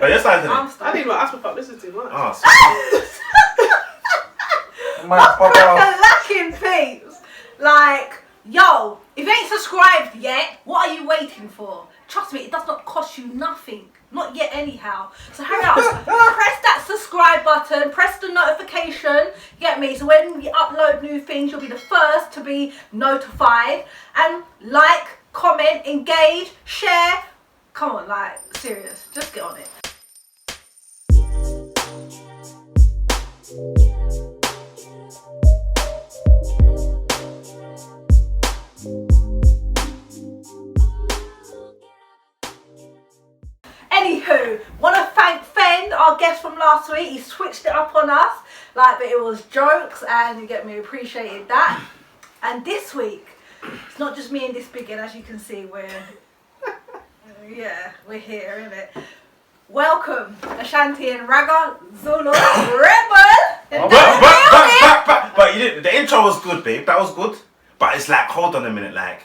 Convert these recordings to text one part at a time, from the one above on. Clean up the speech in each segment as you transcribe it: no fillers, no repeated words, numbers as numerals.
But you're starting I'm it. I didn't even ask my pop. This is too much. Oh, What's cracker lacking, peeps? Like, yo, if you ain't subscribed yet, what are you waiting for? Trust me, it does not cost you nothing. Not yet anyhow. So hurry up. Press that subscribe button. Press the notification. Get me? So when we upload new things, you'll be the first to be notified. And like, comment, engage, share. Come on, like, serious. Just get on it. Anywho, want to thank Fen, our guest from last week. He switched it up on us, like, but it was jokes, and you get me, appreciated that. And this week, it's not just me and this biggin, as you can see, we're here, innit? Welcome, Ashanti and Raggo, Zulu, Rebel. But you didn't. The intro was good, babe. That was good. But it's like, hold on a minute, like.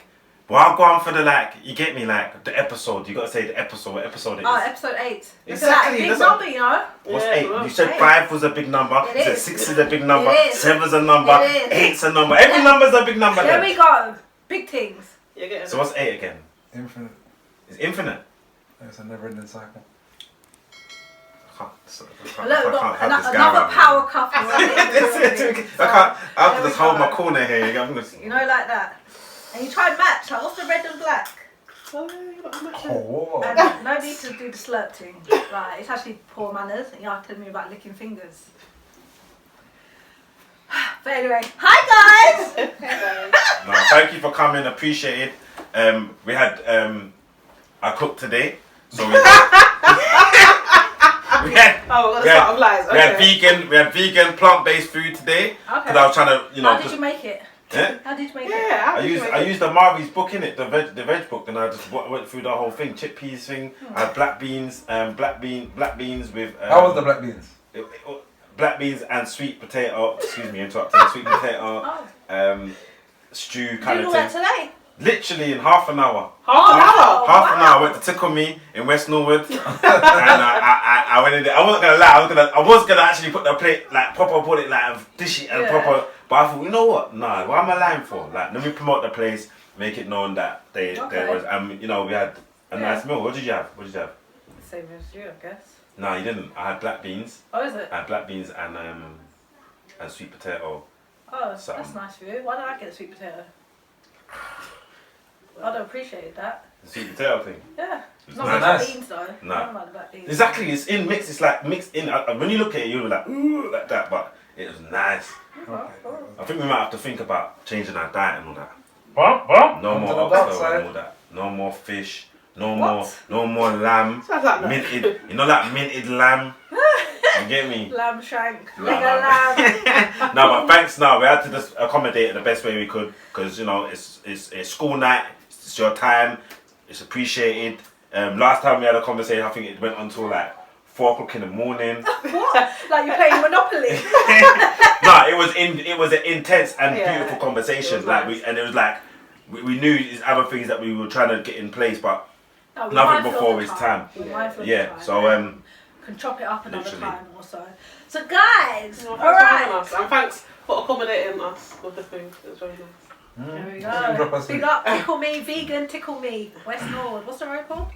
Well, I'll go on for the, like, you get me, like, the episode. You got to say the episode, what episode it is. Oh, episode 8. Exactly. Big number, you know. What's Yeah, 8? well, You said 8. 5 was a big number. It You said is. 6 is a big number. It is. 7's a number. It is. 8's a number. Every number's a big number There then. we go. Big things. Yeah, get it. So what's 8 again? Infinite. It's infinite. It's a never-ending cycle. Look, another power couple. I can just hold my corner here. You know, like that. And you try and match. Like, what's the red and black? Oh, yeah, you got to match it. Oh. And no need to do the slurp thing. Right, it's actually poor manners. And you're telling me about licking fingers. But anyway, hi guys. No, thank you for coming. Appreciate it. We had I cooked today, so we had Oh, that's part of lies. Okay. we had vegan plant-based food today. Okay. Cause I was trying to, you know, How did just, you make it? yeah. How did you make it? Yeah, I used the Marvi's book in it, the veg book, and I just went through the whole thing, chickpeas thing. I had black beans with. How was the black beans? Black beans and sweet potato. Excuse me, interrupting. Sweet potato, stew kind Did of all that thing. today? Literally in half an hour. Half an hour? Half an hour. I went to Tickle Me in West Norwood, and I went in there. I wasn't gonna lie. I was gonna actually put the plate like proper, put it like dishy and proper. But I thought, you know what? Nah, what am I lying for? Like, let me promote the place, make it known that there was. You know, we had a nice meal. What did you have? Same as you, I guess. No, you didn't. I had black beans. Oh, is it? I had black beans and sweet potato. Oh, Something. that's nice for you. Why don't I get a sweet potato? I don't appreciate that. The sweet potato thing. Yeah. It's Not nice. like the beans though. No. I don't like the black beans. Exactly, it's in mixed. It's like mixed in. When you look at it, you're like ooh like that, but it was nice. I think we might have to think about changing our diet and all that. No more oxtail and all that. No more fish. No more lamb. Sounds like Minted. You know that minted lamb. You get me? Lamb shank. No, Leg of no. lamb. No, but thanks. No, we had to just accommodate it the best way we could because you know it's school night. It's your time. It's appreciated. Last time we had a conversation, I think it went until like 4 o'clock in the morning. What? Like you're playing Monopoly? No, it was an intense and Yeah, beautiful conversation. it was Like nice. it was like we knew there's other things that we were trying to get in place, but No, we're nothing mindful before of the its time. We're mindful of Yeah, the time. so Can chop it up another literally. time also. So guys, No, thanks all for having right. us. And thanks for accommodating us with the food. It was very nice. There we Drop go. us Big in. up, tickle me, vegan, tickle me. West Norwood. What's the road called?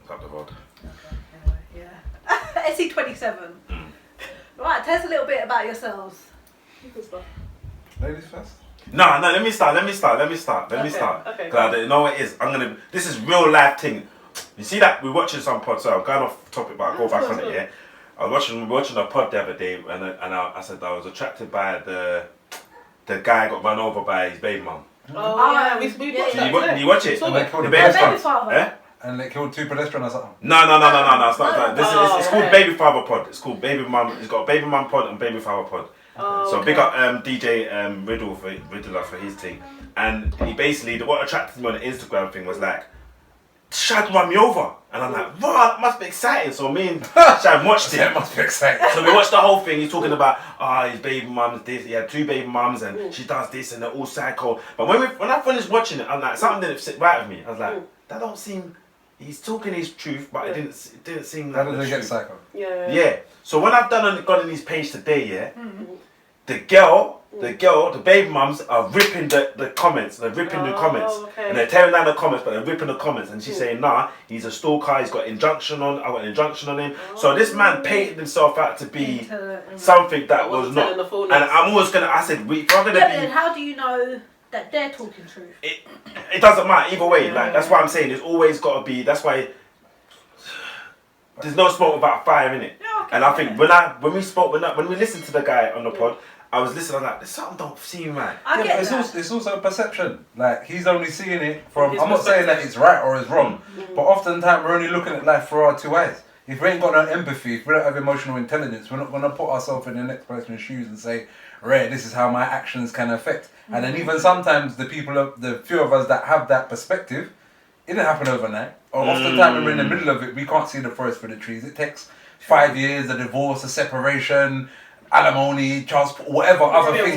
up the road. Anyway, yeah. SE27. Right, tell us a little bit about yourselves. Good stuff. Ladies first. No, let me start. Okay, okay. Cause you know what it is. This is real life thing. You see that we're watching some pod. So I'm going off topic, but I'll go back on it. Yeah. I was watching a pod the other day, and I said I was attracted by the guy got run over by his baby mum. Oh, yeah. We Yeah, watched yeah. that. Did you watch it? Saw And they it. killed The the baby Baby pedestrians. father. Eh? And they killed 2 pedestrians or something. No, it's not that. This is it's called okay. Baby Father Pod. It's called Baby Mum. It's got a Baby Mum Pod and Baby Father Pod. Oh, So okay. big up DJ Riddler for his thing, and he basically what attracted me on the Instagram thing was like, Shad run me over, and I'm like, wow, that must be exciting. So me and Shad watched That it. must be exciting. So we watched the whole thing. He's talking about his baby mum's this. He had 2 baby mums, and she does this, and they're all psycho. But when I finished watching it, I'm like, something didn't sit right with me. I was like, that don't seem he's talking his truth, but it didn't seem How like did the they get truth. psycho? Yeah. So when I've gone on his page today, the girl, the baby mums are ripping the comments. They're ripping the comments, and they're tearing down the comments, but they're ripping the comments. And she's saying, "Nah, he's a stalker. He's got injunction on. I got an injunction on him." So this man painted himself out to be something that was not. And I'm always gonna. I said, "We're gonna be." But then how do you know that they're talking truth? It doesn't matter either way. Like that's why I'm saying there's always got to be. That's why there's no smoke without fire in it. And I think when we listened to the guy on the pod, I was listening. I was like, "There's something don't seem right." It's also a perception. Like he's only seeing it from. I'm not saying that it's right or it's wrong, but oftentimes we're only looking at life through our two eyes. If we ain't got no empathy, if we don't have emotional intelligence, we're not gonna put ourselves in the next person's shoes and say, "Right, this is how my actions can affect." And then even sometimes the few of us that have that perspective, it didn't happen overnight. Or oftentimes when we're in the middle of it, we can't see the forest for the trees. It takes 5 years, a divorce, a separation, alimony, child support, whatever other things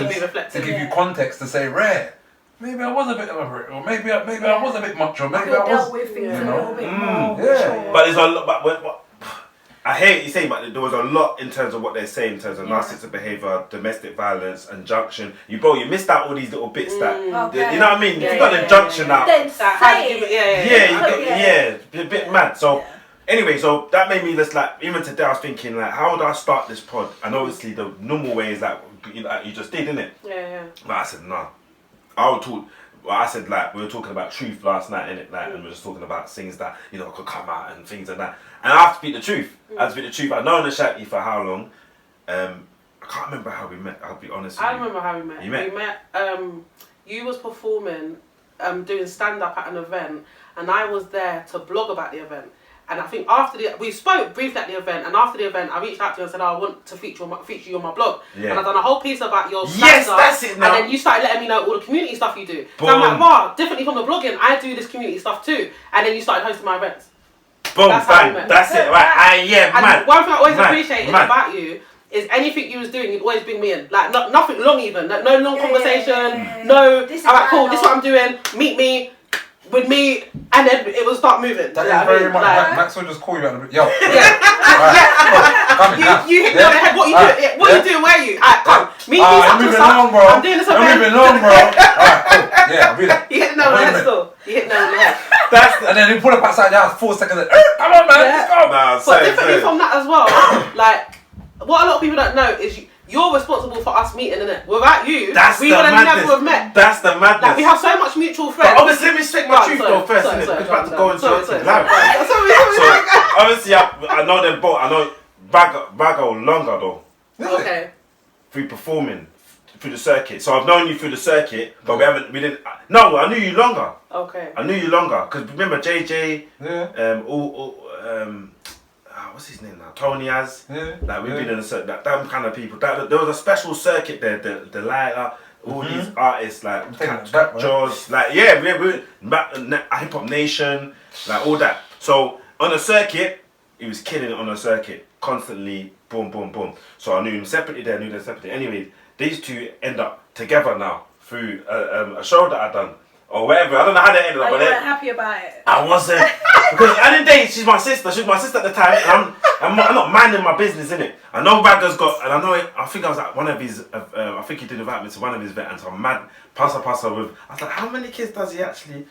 to give you context to say, rare. Maybe I was a bit of a brick, or maybe I was a bit much, or maybe I was. With things you a know? little bit more. Yeah. But there's a lot. But I hear what you're saying, but there was a lot in terms of what they're saying in terms of narcissistic behaviour, domestic violence, injunction. You missed out all these little bits that you know what I mean. If you got an injunction out, Then say it. a bit mad. So. Anyway, so that made me just like, even today I was thinking like, how would I start this pod? And obviously the normal way is like, you just did, innit? Yeah. But I said, nah. I said like, we were talking about truth last night, innit? Like, and we were just talking about things that, could come out and things like that. And I have to speak the truth. I've known Ashanti for how long? I can't remember how we met, I'll be honest with you. I remember how we met. You met? We met, you was performing, doing stand-up at an event, and I was there to blog about the event. And I think we spoke briefly at the event, and after the event, I reached out to you and said, I want to feature you on my blog. Yeah. And I've done a whole piece about your stand-up. That's it now. And then you started letting me know all the community stuff you do. So I'm like, wow, differently from the blogging, I do this community stuff too. And then you started hosting my events. Boom, bang, that's it, right? And one thing I always appreciated about you is anything you was doing, you'd always bring me in. Like, nothing long even. Like, no long conversation. No, alright, cool, this is what I'm doing. Meet me. With me, and then it will start moving. That is very much. Max will just call you out of the yo. You hit me on the head. What you doing? What you doing? Where are you? Alright, come. Me, I'm moving along, bro. I'm doing this event. I'm moving along, bro. Alright, cool. Yeah, really. You hit the nail on the head still. You hit the nail on the head. And then he pull up outside the house 4 seconds. Come on, man, let's go. But differently from that as well, like what a lot of people don't know is you're responsible for us meeting, innit? Without you, we would have never have met. That's the madness. Like, we have so much mutual friends. But obviously, let me stick my truth though first, innit? Because about to go into it. So obviously, I know them both. I know Raggo longer though. Okay. Through performing, through the circuit. So I've known you through the circuit, but we didn't. No, I knew you longer. Okay. I knew you longer because remember JJ. Yeah. What's his name now? Tony Az. Yeah. Like we've been in a circuit, that kind of people. There was a special circuit there. The lighter, all these artists like Jaws, like we Hip Hop Nation, like all that. So on the circuit, he was killing it on the circuit, constantly, boom, boom, boom. So I knew him separately there, knew them separately. Anyway, these two end up together now through a show that I done. Or whatever, I don't know how they ended up. But you weren't happy about it? I wasn't. Because I didn't date, she's my sister at the time. And I'm not minding my business, innit? I know Raggo's got, and I think I was at one of his, I think he did invite me to one of his events, and so I'm mad, passa with, I was like, how many kids does he actually,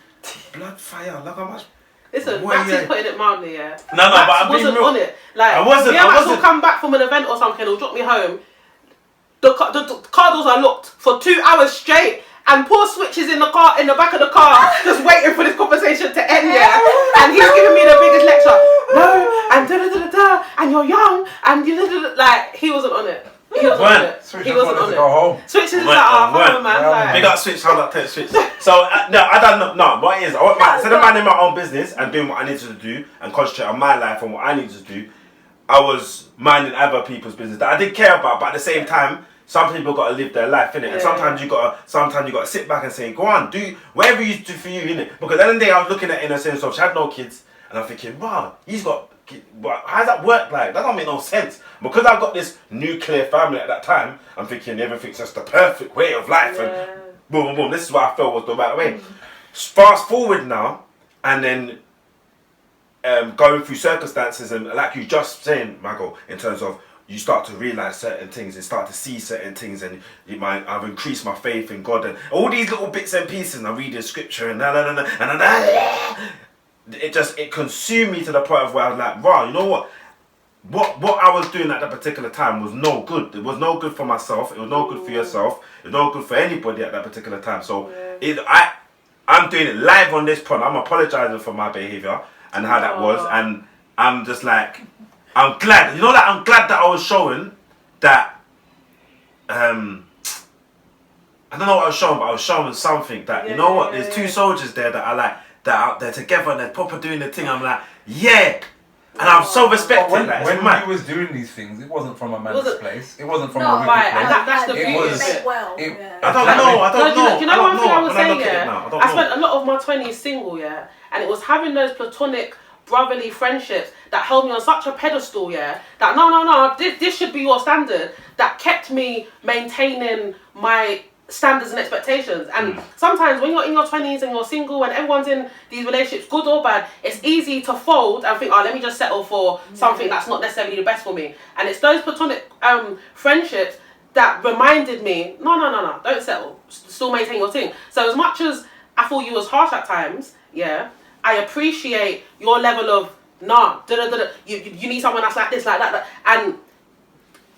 blood fire, look how much. Listen, Max is putting it mildly, yeah. No, Max but I wasn't on it. Like, I wasn't. Max will come back from an event or something, he'll drop me home. The car doors are locked for 2 hours straight. And poor Switch is in the back of the car, just waiting for this conversation to end, yeah? And he's giving me the biggest lecture. No, and da-da-da-da-da, and you're young, and like, he wasn't on it. He wasn't on it. Switch he wasn't on it. Go home. Switch is like, oh, man. Like, big up Switch, hold up, take Switch. So, I don't know, what it is, instead of minding my own business and doing what I needed to do and concentrate on my life and what I needed to do, I was minding other people's business that I did care about, but at the same time, some people got to live their life, innit? And sometimes you got to sit back and say, go on, do whatever you do for you, innit? Because at the end of the day, I was looking at it in a sense of she had no kids, and I'm thinking, wow, he's got kids. How does that work? Like, that don't make no sense. Because I've got this nuclear family at that time, I'm thinking everything's just the perfect way of life, and boom, boom, boom. This is what I felt was the right way. Fast forward now, and then going through circumstances, and like you just saying, Raggo, in terms of you start to realize certain things and start to see certain things, and I've increased my faith in God, and all these little bits and pieces. And I read the scripture and it consumed me to the point of where I was like, wow, you know what? What I was doing at that particular time was no good. It was no good for myself. It was no good for yourself. It was no good for anybody at that particular time. So I'm doing it live on this pod. I'm apologizing for my behavior and how that was, and I'm just like, I'm glad. You know, like I'm glad that I was showing that. I don't know what I was showing, but I was showing something that you know what. There's two soldiers there that are like that out there together and they're proper doing the thing. I'm like, yeah. And I'm so respected. When he was doing these things, it wasn't from a man's place. It wasn't from a wicked right, place. and that's the beauty of it. I don't know. Do you know one thing I was saying? I spent a lot of my 20s single, and it was having those platonic, brotherly friendships that held me on such a pedestal, that no, this should be your standard, that kept me maintaining my standards and expectations. And sometimes when you're in your 20s and you're single and everyone's in these relationships, good or bad, it's easy to fold and think, let me just settle for something that's not necessarily the best for me. And it's those platonic friendships that reminded me, no, don't settle, still maintain your thing. So as much as I thought you was harsh at times, I appreciate your level of you need someone that's like this, like that. And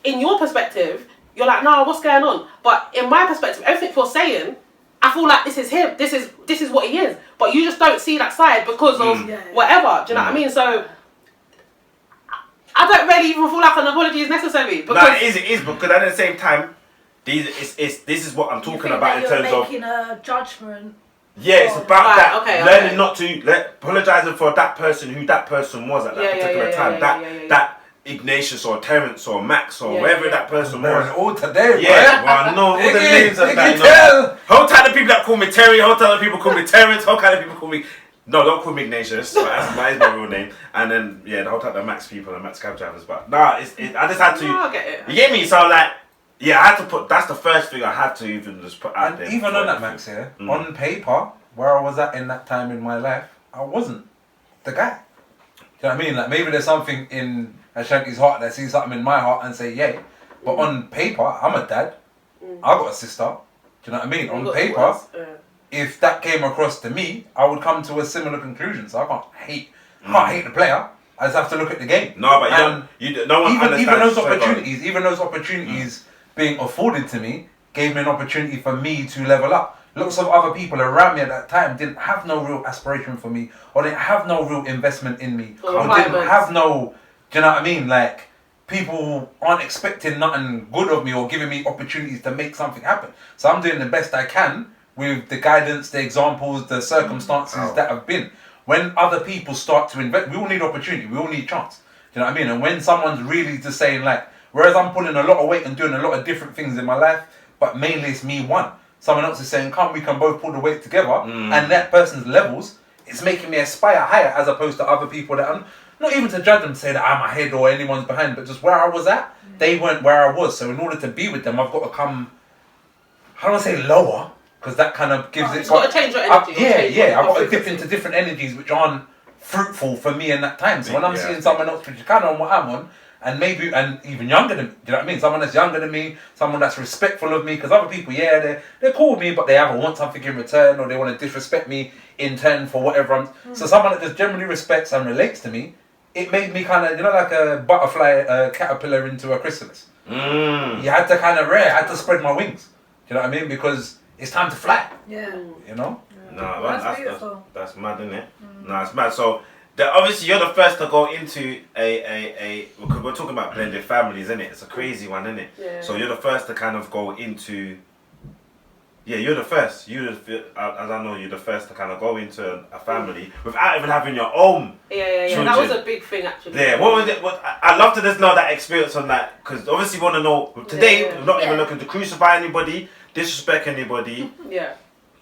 in your perspective, you're like, no, what's going on? But in my perspective, everything you're saying, I feel like this is him. This is what he is. But you just don't see that side because of whatever. Do you know what I mean? So I don't really even feel like an apology is necessary. Because no, it is because at the same time, this is what I'm talking about in terms of making a judgment. Yeah, it's about learning not to apologizing for that person, who that person was at that particular time. That Ignatius or Terence or Max or wherever that person was. All today, well, no, all the names of that. Whole time of people that call me Terry, whole time of people call me Terence, whole kind of people call me. No, don't call me Ignatius. That is my real name. And then the whole time the Max people and Max cab drivers. But I just had to. No, I get it. You get me? So like. Yeah, I had to put. That's the first thing I had to even just put out there. Even on that, Max, on paper, where I was at in that time in my life, I wasn't the guy. Do you know what I mean? Like maybe there's something in Ashanti's heart that sees something in my heart and say, yay. But on paper, I'm a dad. I got a sister. Do you know what I mean? On paper, if that came across to me, I would come to a similar conclusion. So I can't hate the player. I just have to look at the game. No, but no one understands. Even those opportunities being afforded to me gave me an opportunity for me to level up. Lots of other people around me at that time didn't have no real aspiration for me, or didn't have no real investment in me, or didn't have no, do you know what I mean? Like, people aren't expecting nothing good of me or giving me opportunities to make something happen. So I'm doing the best I can with the guidance, the examples, the circumstances that have been. When other people start to invest, we all need opportunity, we all need chance. Do you know what I mean? And when someone's really just saying like, whereas I'm pulling a lot of weight and doing a lot of different things in my life, but mainly it's me one. Someone else is saying, we can both pull the weight together, and that person's levels, it's making me aspire higher as opposed to other people that I'm, not even to judge them to say that I'm ahead or anyone's behind, but just where I was at, they weren't where I was. So in order to be with them, I've got to come, how do I say lower? Because that kind of gives it... You've got to change your energy. I've got to dip into different energies which aren't fruitful for me in that time. So when I'm seeing someone else which is kind of on what I'm on, and maybe, and even younger than me, do you know what I mean? Someone that's younger than me, someone that's respectful of me, because other people, they're cool with me, but they either want something in return, or they want to disrespect me in turn for whatever So someone that just generally respects and relates to me, it made me kind of, like a butterfly, a caterpillar into a chrysalis. You had to kind of I had to spread my wings. Do you know what I mean? Because it's time to fly. Yeah. You know? No, that's beautiful. That's mad, isn't it? No, it's mad. So, obviously, you're the first to go into because we're talking about blended families, isn't it? It's a crazy one, isn't it? Yeah. So you're the first to kind of go into. Yeah, you're the first. As I know, you're the first to kind of go into a family without even having your own. Yeah. children. That was a big thing, actually. Yeah. What was it? I'd love to just know that experience on that, because obviously we want to know. Today, we're not even looking to crucify anybody, disrespect anybody. Yeah.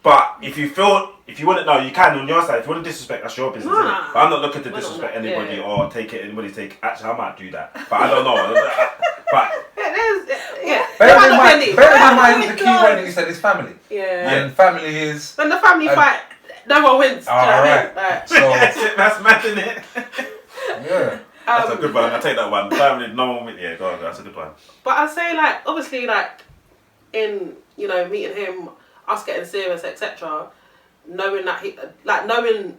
But if you want to know, you can on your side. If you want to disrespect, that's your business. Nah. But I'm not looking to disrespect anybody or anybody take. Actually, I might do that, but I don't know. But bear in mind, the key word that you said is family. Yeah. And family is. When the family fight, no one wins. Alright. Like, So That's mad, isn't it? yeah. That's a good one. I take that one. Family, no one wins. Yeah, go on. That's a good one. but I'd say like obviously like in meeting him, us getting serious, etc. Knowing that knowing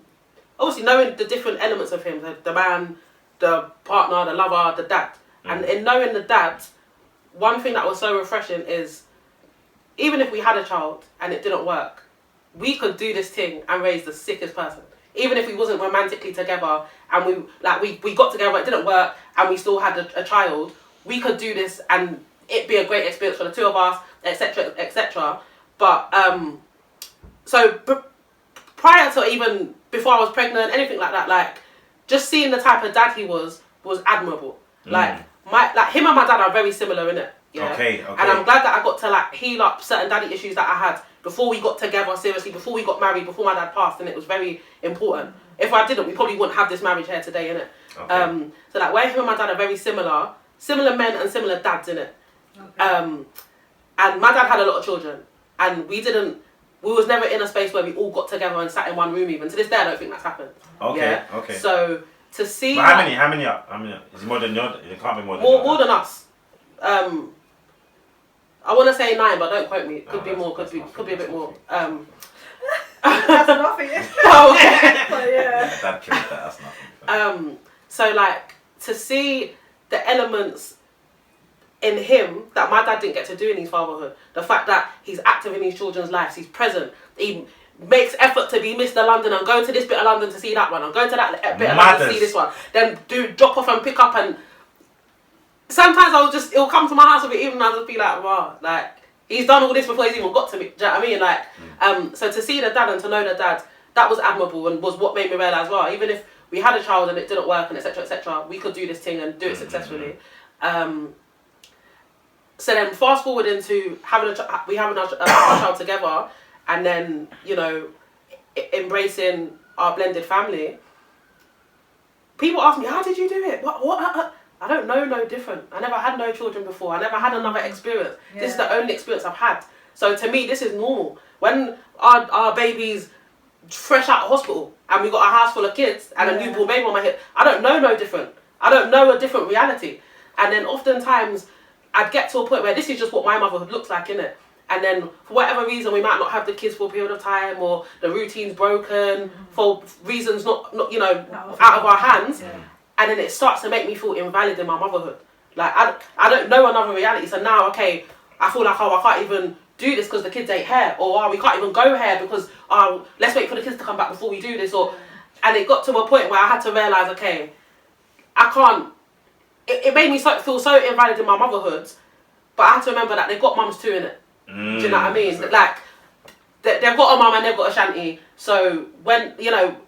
the different elements of him, the man, the partner, the lover, the dad, and in knowing the dad, one thing that was so refreshing is even if we had a child and it didn't work, we could do this thing and raise the sickest person. Even if we wasn't romantically together and we got together, it didn't work, and we still had a child, we could do this and it be a great experience for the two of us, etc., etc. But prior to even before I was pregnant, anything like that, like just seeing the type of dad he was admirable. Like him and my dad are very similar, innit? Yeah. Okay. And I'm glad that I got to like heal up certain daddy issues that I had before we got together seriously, before we got married, before my dad passed, and it was very important. If I didn't, we probably wouldn't have this marriage here today, innit? Okay. So like where him and my dad are very similar men and similar dads, innit? Okay. And my dad had a lot of children, and we was never in a space where we all got together and sat in one room even. To this day, I don't think that's happened. Okay, yeah? okay. So to see... But how many are? Is it more than yours? It can't be more than yours. More than us. I want to say 9, but don't quote me. It could be more, could be a bit more. That's nothing. Oh, okay. But yeah. That killed that, that's nothing. So like, to see the elements in him that my dad didn't get to do in his fatherhood, the fact that he's active in his children's lives, he's present, he makes effort to be Mr. London and go to this bit of London to see that one, and go to that bit of London to see this one, then drop off and pick up, and sometimes it'll come to my house with it, even I'll just be like, wow, like, he's done all this before he's even got to me, do you know what I mean? Like, so to see the dad and to know the dad, that was admirable and was what made me realise, well, even if we had a child and it didn't work and etc., we could do this thing and do it successfully. So then fast forward into having a child together, and then, embracing our blended family. People ask me, how did you do it? What? I don't know no different. I never had no children before. I never had another experience. Yeah. This is the only experience I've had. So to me, this is normal. When our baby's fresh out of hospital and we got a house full of kids and a newborn baby on my hip, I don't know no different. I don't know a different reality. And then oftentimes I'd get to a point where this is just what my motherhood looks like, innit? And then for whatever reason we might not have the kids for a period of time, or the routine's broken for reasons not out of our hands. Yeah. And then it starts to make me feel invalid in my motherhood. Like, I don't know another reality. So now, okay, I feel like, I can't even do this because the kids ain't here. Or, we can't even go here because, let's wait for the kids to come back before we do this. And it got to a point where I had to realise, okay, I can't... It made me feel so invalid in my motherhood. But I had to remember that they've got mums too, innit? Do you know what I mean? Exactly. Like, they've got a mum and they've got Ashanti. So when,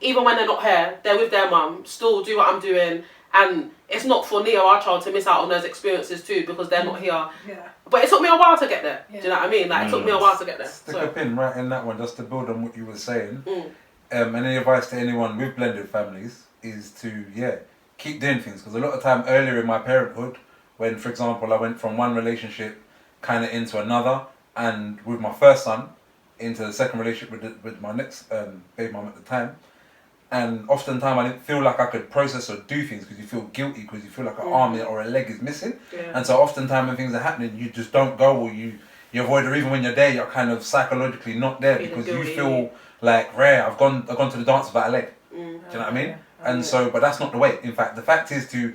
even when they're not here, they're with their mum, still do what I'm doing. And it's not for Nia, our child, to miss out on those experiences too, because they're not here. Yeah. But it took me a while to get there. Yeah. Do you know what I mean? Like, it took me a while to get there. Stick a pin right in that one, just to build on what you were saying. Any advice to anyone with blended families is to, keep doing things. Because a lot of time earlier in my parenthood, when, for example, I went from one relationship kind of into another, and with my first son, into the second relationship with my next baby mum at the time, and oftentimes I didn't feel like I could process or do things because you feel guilty, because you feel like an arm or a leg is missing. And so oftentimes when things are happening, you just don't go, or you avoid, or even when you're there, you're kind of psychologically not there because you feel like, I've gone to the dance without a leg. Do you know what I mean? And so, but that's not the way. In fact, the fact is to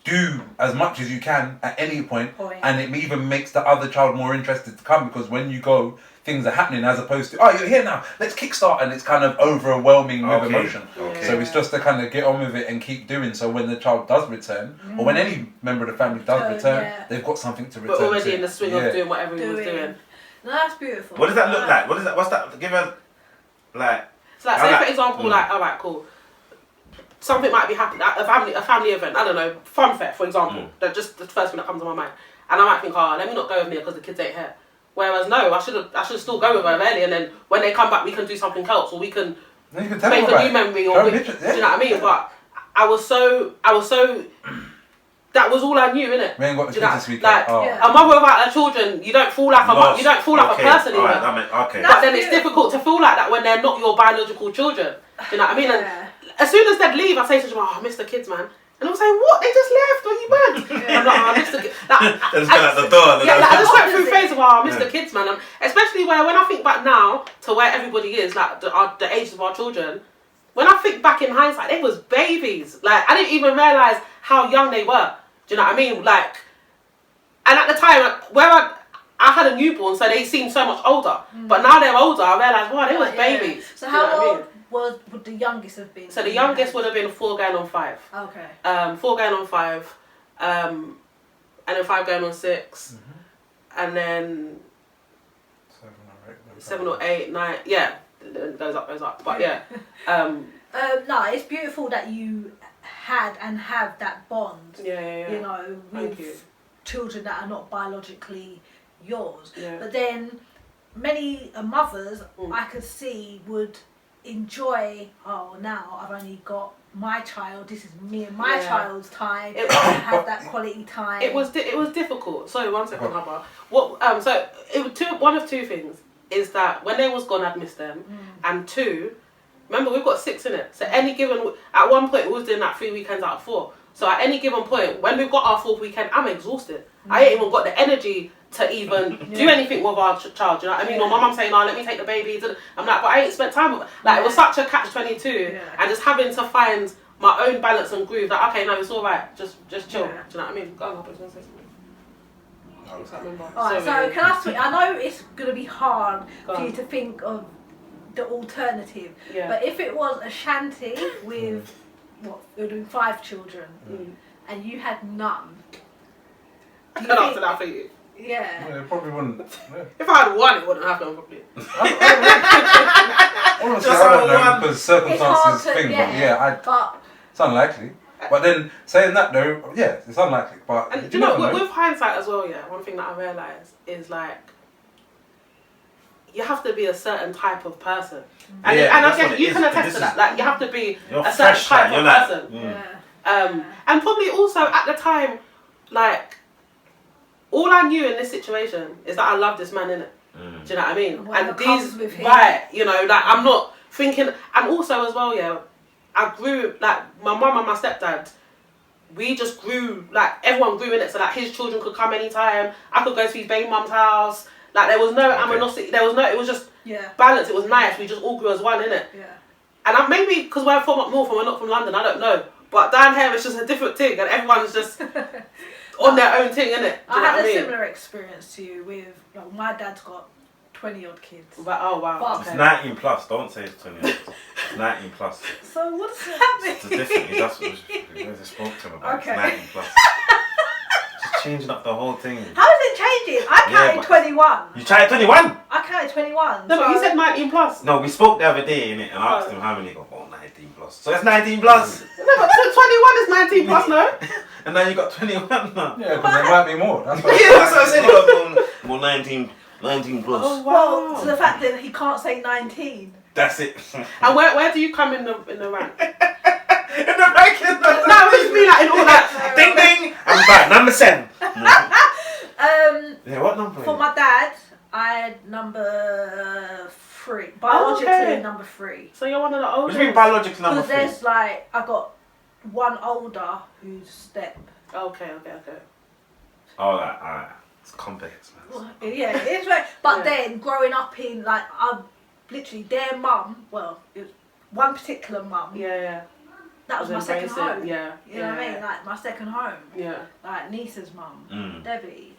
do as much as you can at any point, and it even makes the other child more interested to come, because when you go, things are happening, as opposed to, you're here now, let's kickstart, and it's kind of overwhelming with emotion. So it's just to kind of get on with it and keep doing, so when the child does return, or when any member of the family does return, they've got something to return to. But already in the swing of doing whatever he was doing. No, that's beautiful. What does that look like? What's that? Give us, like... So like, say for example, alright, cool. Something might be happening, a family event, I don't know, fun fair, for example. That's just the first thing that comes to my mind. And I might think, let me not go with Mia because the kids ain't here. Whereas no, I should still go with her early, and then when they come back, we can do something else, or we can make a new memory, or do you know what I mean? But I was so that was all I knew, innit? We ain't got the Do you know, kids this weekend. like, Yeah. a mother without her children, you don't feel like a you don't feel like a person Alright, either. okay. But then it's beautiful. difficult to feel like that when they're not your biological children. Do you know what I mean? Yeah. And as soon as they'd leave, I'd say to them, "Oh, I miss the kids, man." And I'm saying, "What? They just left? Are you mad?" I'm like, "Oh, I miss the kids." Like, They just got out the door. yeah, like, I just went through Opposite. phases of, "Oh, I miss the kids, man." And especially when I think back now to where everybody is, like the ages of our children. When I think back in hindsight, they was babies. Like, I didn't even realise how young they were. Do you know what I mean? Like, and at the time, where I had a newborn, so they seemed so much older. But now they're older, I realised, wow, they was babies. So Do you know how what I old mean? would the youngest have been? So the youngest would have been 4 going on 5. Okay. 4 going on 5. And then 5 going on 6. And then 7 or 8, 9. Yeah, it goes up. But yeah. No, it's beautiful that you had and have that bond. Yeah. You know, Thank you. with children that are not biologically yours. Yeah. But then many mothers Mm. I could see would enjoy, oh, now I've only got my child, this is me and my Yeah. child's time, It- I have that quality time. It was difficult. Sorry, 1 second, Hubba. What? So it was one of two things. Is that when they was gone, I'd miss them, and 2, remember we've got 6 in it. So any given, at one point we was doing that 3 weekends out of 4. So at any given point, when we've got our 4th weekend, I'm exhausted. I ain't even got the energy to even do anything with our child. You know what I mean? Or my mum saying, "Oh, let me take the baby." I'm like, but I ain't spent time with. Like, it was such a catch-22, and just having to find my own balance and groove. Like, okay, no, it's all right. Just chill. Yeah. Do you know what I mean? Go on, Hubba, you wanna say something? Alright, so can I switch? I know it's going to be hard Go for you on. to think of the alternative, Yeah. but if it was Ashanti with, what, you're doing 5 children, and you had none, do I you can answer think, that for you. yeah. Yeah, it probably wouldn't. Yeah. If I had 1, it wouldn't happen properly. Honestly, Just I don't know one. because It's hard circumstances to, thing, but yeah, but it's unlikely. But then saying that though, yeah, it's unlikely. But And do you know, with hindsight as well, yeah, one thing that I realised is like, you have to be a certain type of person. And, Yeah, and I that's what guess it you is, can but attest this to that. is- Like, you have to be You're a certain fresh, type like, of you're like, person. yeah. And probably also at the time, like, all I knew in this situation is that I love this man, innit? Do you know what I mean? Whatever And comes with him. right, you know, like, I'm not thinking, and also as well, yeah, I grew, like, my mum and my stepdad, we just grew, like, everyone grew in it, so like his children could come anytime, I could go to his baby mum's house, like, there was no animosity, it was just balance, it was nice, we just all grew as one, innit? Yeah. And I maybe, because we're from up north and we're not from London, I don't know, but down here it's just a different thing, and everyone's just on their own thing, innit? Do you I know had what a I mean? similar experience to you with, like, my dad's got 20 odd kids. But, oh wow, But- It's okay. 19 plus. Don't say it's 20. It's 19 plus. So what does that mean? It's different. That's what we just spoke to him about. Okay. It's 19 plus. Just changing up the whole thing. How is it changing? I counted but- 21. You tried 21? I counted 21. No, but you so- said 19 plus. No, we spoke the other day innit, and I asked him how many. He go, oh, 19 plus. So it's 19 plus. No, but 21 is 19 plus, no? And now you got 21 now. yeah, because there might be more. That's what Yeah, that's what I said. You got more 19 plus. Oh, Well, to the fact that he can't say 19. That's it. And where do you come in the rank? In the ranking. No, it's me like in all that. Ding ding. I'm back. Number 7. Yeah, what number? For my dad, I had number 3. Biologically, okay. number 3. So you're one of the What oldest. do you mean biologically number Because 3? there's like, I got one older who's step. Okay. Alright. It's complex, man. Yeah, it's right. But Yeah. then growing up in, like, literally their mum, well, it was one particular mum, Yeah. that was my second Embrace it, home. Yeah. You know what I mean? Like, my second home. Yeah. Like, niece's mum, Mm. Debbie.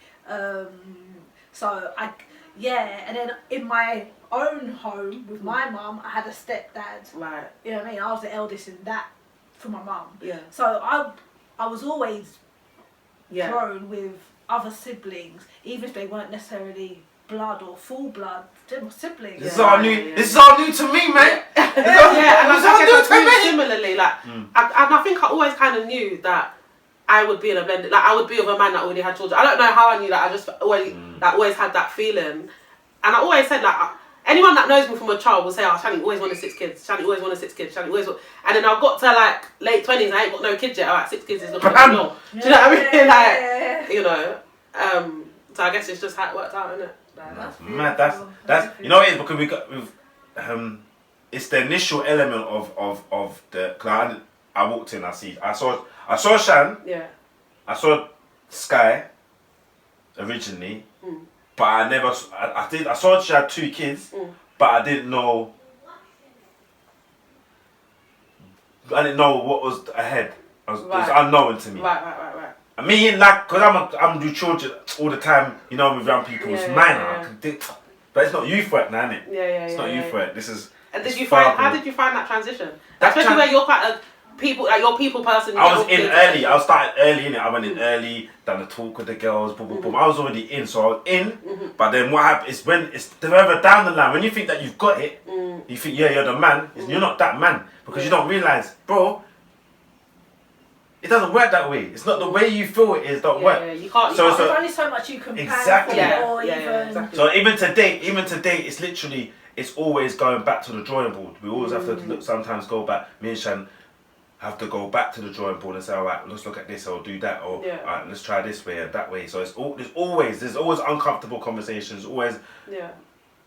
So, and then in my own home with my mum, I had a stepdad. Right. You know what I mean? I was the eldest in that for my mum. Yeah. So I was always Yeah. thrown with other siblings, even if they weren't necessarily blood or full blood, they were siblings. This is all new. Yeah. This is all new to me, man. Yeah, and This is all I new guess to I grew me. similarly. Like, and I think I always kind of knew that I would be in a blended. Like, I would be with a man that already had children. I don't know how I knew that. I just always had that feeling, and I always said like, anyone that knows me from a child will say, oh, Shani always wanted 6 kids. Shani always wanted 6 kids. Shani always. And then I got to like late 20s. I ain't got no kids yet. Alright, 6 kids is looking at me. Do you know what I mean? Like, you know. So I guess it's just how it worked out, isn't it? That's mad. That's you know what it is, because we've it's the initial element of the. Cause I walked in. I saw Shan. Yeah. I saw Sky. Originally, but I saw she had 2 kids, but I didn't know what was ahead. It was unknown to me. Right. I mean, like, cause I'm do children all the time, you know, with young people. It's minor, I can think, but it's not youth work now, innit? Yeah. It's not youth work. This is. And how did you find that transition? Especially where you're quite a people person. I was in early. I started early, innit? I went in early, done the talk with the girls, boom, boom, boom. I was already in, so I was in. But then what happened is when it's further down the line, when you think that you've got it, you think, yeah, you're the man. You're not that man, because you don't realise, bro, it doesn't work that way. It's not the way you feel it is, don't work. Yeah, you can't. There's only so much you can plan for, or even. Exactly. So even today, it's literally, it's always going back to the drawing board. We always have to sometimes go back. Me and Shan have to go back to the drawing board and say, all right, let's look at this or do that, or all right, let's try this way or that way. So there's always uncomfortable conversations. Always,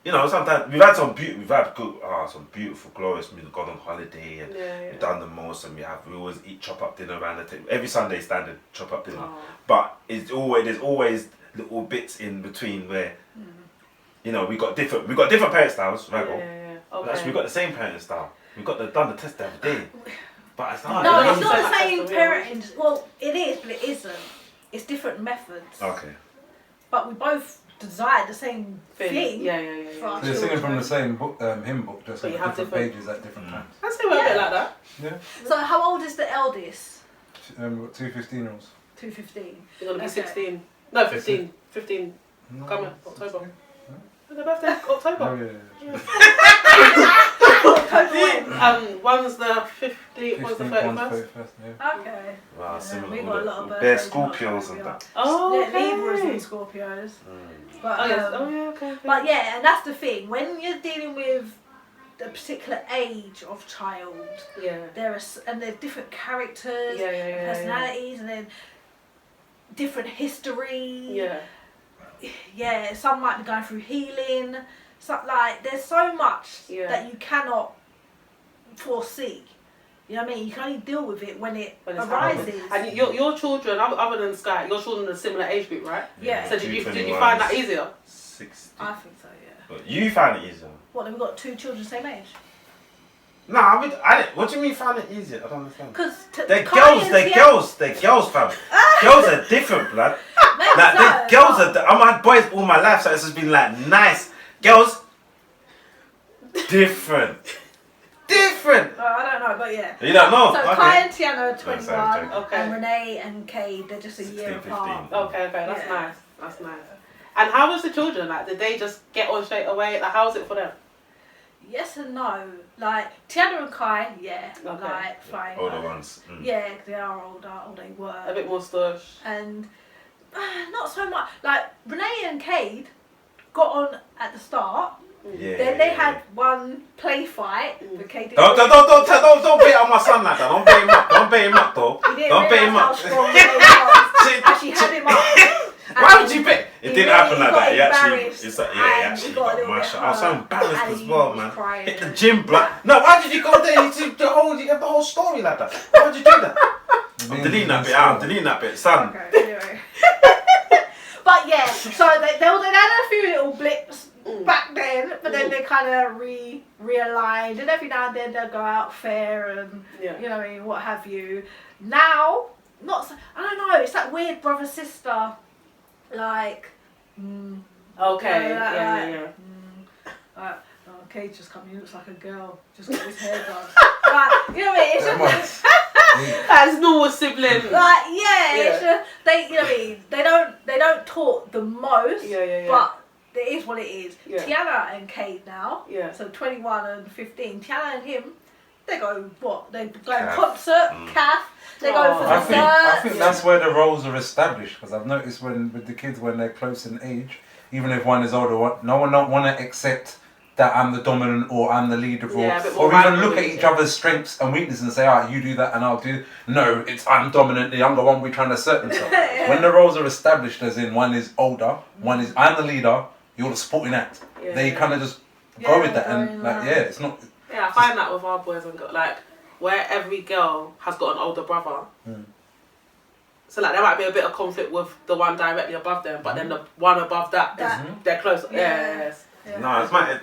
you know, sometimes we've had some beautiful, glorious music, gone on holiday, and we've done the most, and we always eat chop up dinner around the table every Sunday, standard chop up dinner. But there's always little bits in between where, you know, we got different parent styles, Raggo. Okay. Actually, we got the same parent style. We got done the test the other day. But it's not. No, it's not the same parenting. Well, it is, but it isn't. It's different methods. Okay. But we both desire the same thing. Yeah. For They're singing from the same book, hymn book, just on different pages at different times. I see a bit like that. Yeah. So how old is the eldest? We've got 2 15-year-olds. 2:15. You're gonna be 16. No, 15. 15. Coming October. Their birthday October. One's the 15th, one's the 31st. Okay. Wow, similar. We got a lot of They're birthdays. Scorpios and that. Oh, okay. Libras and Scorpios. But, okay. But yeah, and that's the thing. When you're dealing with a particular age of child, there's different characters, personalities, and then different history. Yeah, some might be going through healing. So, like, there's so much that you cannot foresee. You know what I mean? You can only deal with it when it arises. And your children, other than Sky, your children are a similar age group, right? Yeah. So did you find that easier? 60. I think so, yeah. But you found it easier? What, have we got 2 children the same age? No, I didn't. What do you mean found it easier? I don't understand. Because they're girls, fam. Girls are different, blood. Like, the girls are. I've had boys all my life, so it's just been like nice. Girls, different. I don't know, but yeah. You don't know? So okay. Kai and Tiana are 21, Okay. and Renee and Kay, they're just a year 16, apart. 15. Okay, that's nice. That's nice. And how was the children? Like, did they just get on straight away? Like, how was it for them? Yes and no. Like, Tiana and Kai, Okay. like, fine. Older ones. Yeah, they are older, or they were. A bit more stush. And not so much. Like, Renee and Cade got on at the start. Then they had one play fight. But Cade didn't Don't bet on my son like that. Don't bet him up. Don't bet him up, though. He didn't Don't bet him realise how up. strong Renee was. And she had him up. Why would you bet? It didn't happen like that. He got actually a little got bit mashed up. hurt, I was so embarrassed and as he well, was man. crying. Hit the gym, blood. No, why did you go there? You have the whole story like that. Why would you do that? I'm deleting that bit. I'm deleting that bit, son. Okay, anyway. But yeah, so they had a few little blips back then, but then they kind of realigned, and every now and then they'll go out fair and you know what I mean, what have you. Now, not so, I don't know. It's that weird brother sister, like. Okay. Kate just come. He looks like a girl. Just got his hair done. Like, you know what I mean? It's just. That's normal sibling. Like, it's just, they, you know what I mean? They don't talk the most, but it is what it is. Tiana and Cade now, so 21 and 15. Tiana and him, they go what? They go in concert, calf. They go for desserts. I think that's where the roles are established, because I've noticed with the kids when they're close in age, even if one is older, no one don't want to accept that I'm the dominant or I'm the leader role, Yeah, a bit more or even rivalry, look at each other's strengths and weaknesses and say, you do that and I'll do. No, it's I'm dominant, the younger one, we're trying to assert themselves. When the roles are established, as in one is older, one is I'm the leader, you're the supporting act. Yeah. They kind of just go with that and like it's not. Yeah, I find that with our boys and girls, like where every girl has got an older brother. So like there might be a bit of conflict with the one directly above them, but then the one above that, they're close. Yes. No, it's mad.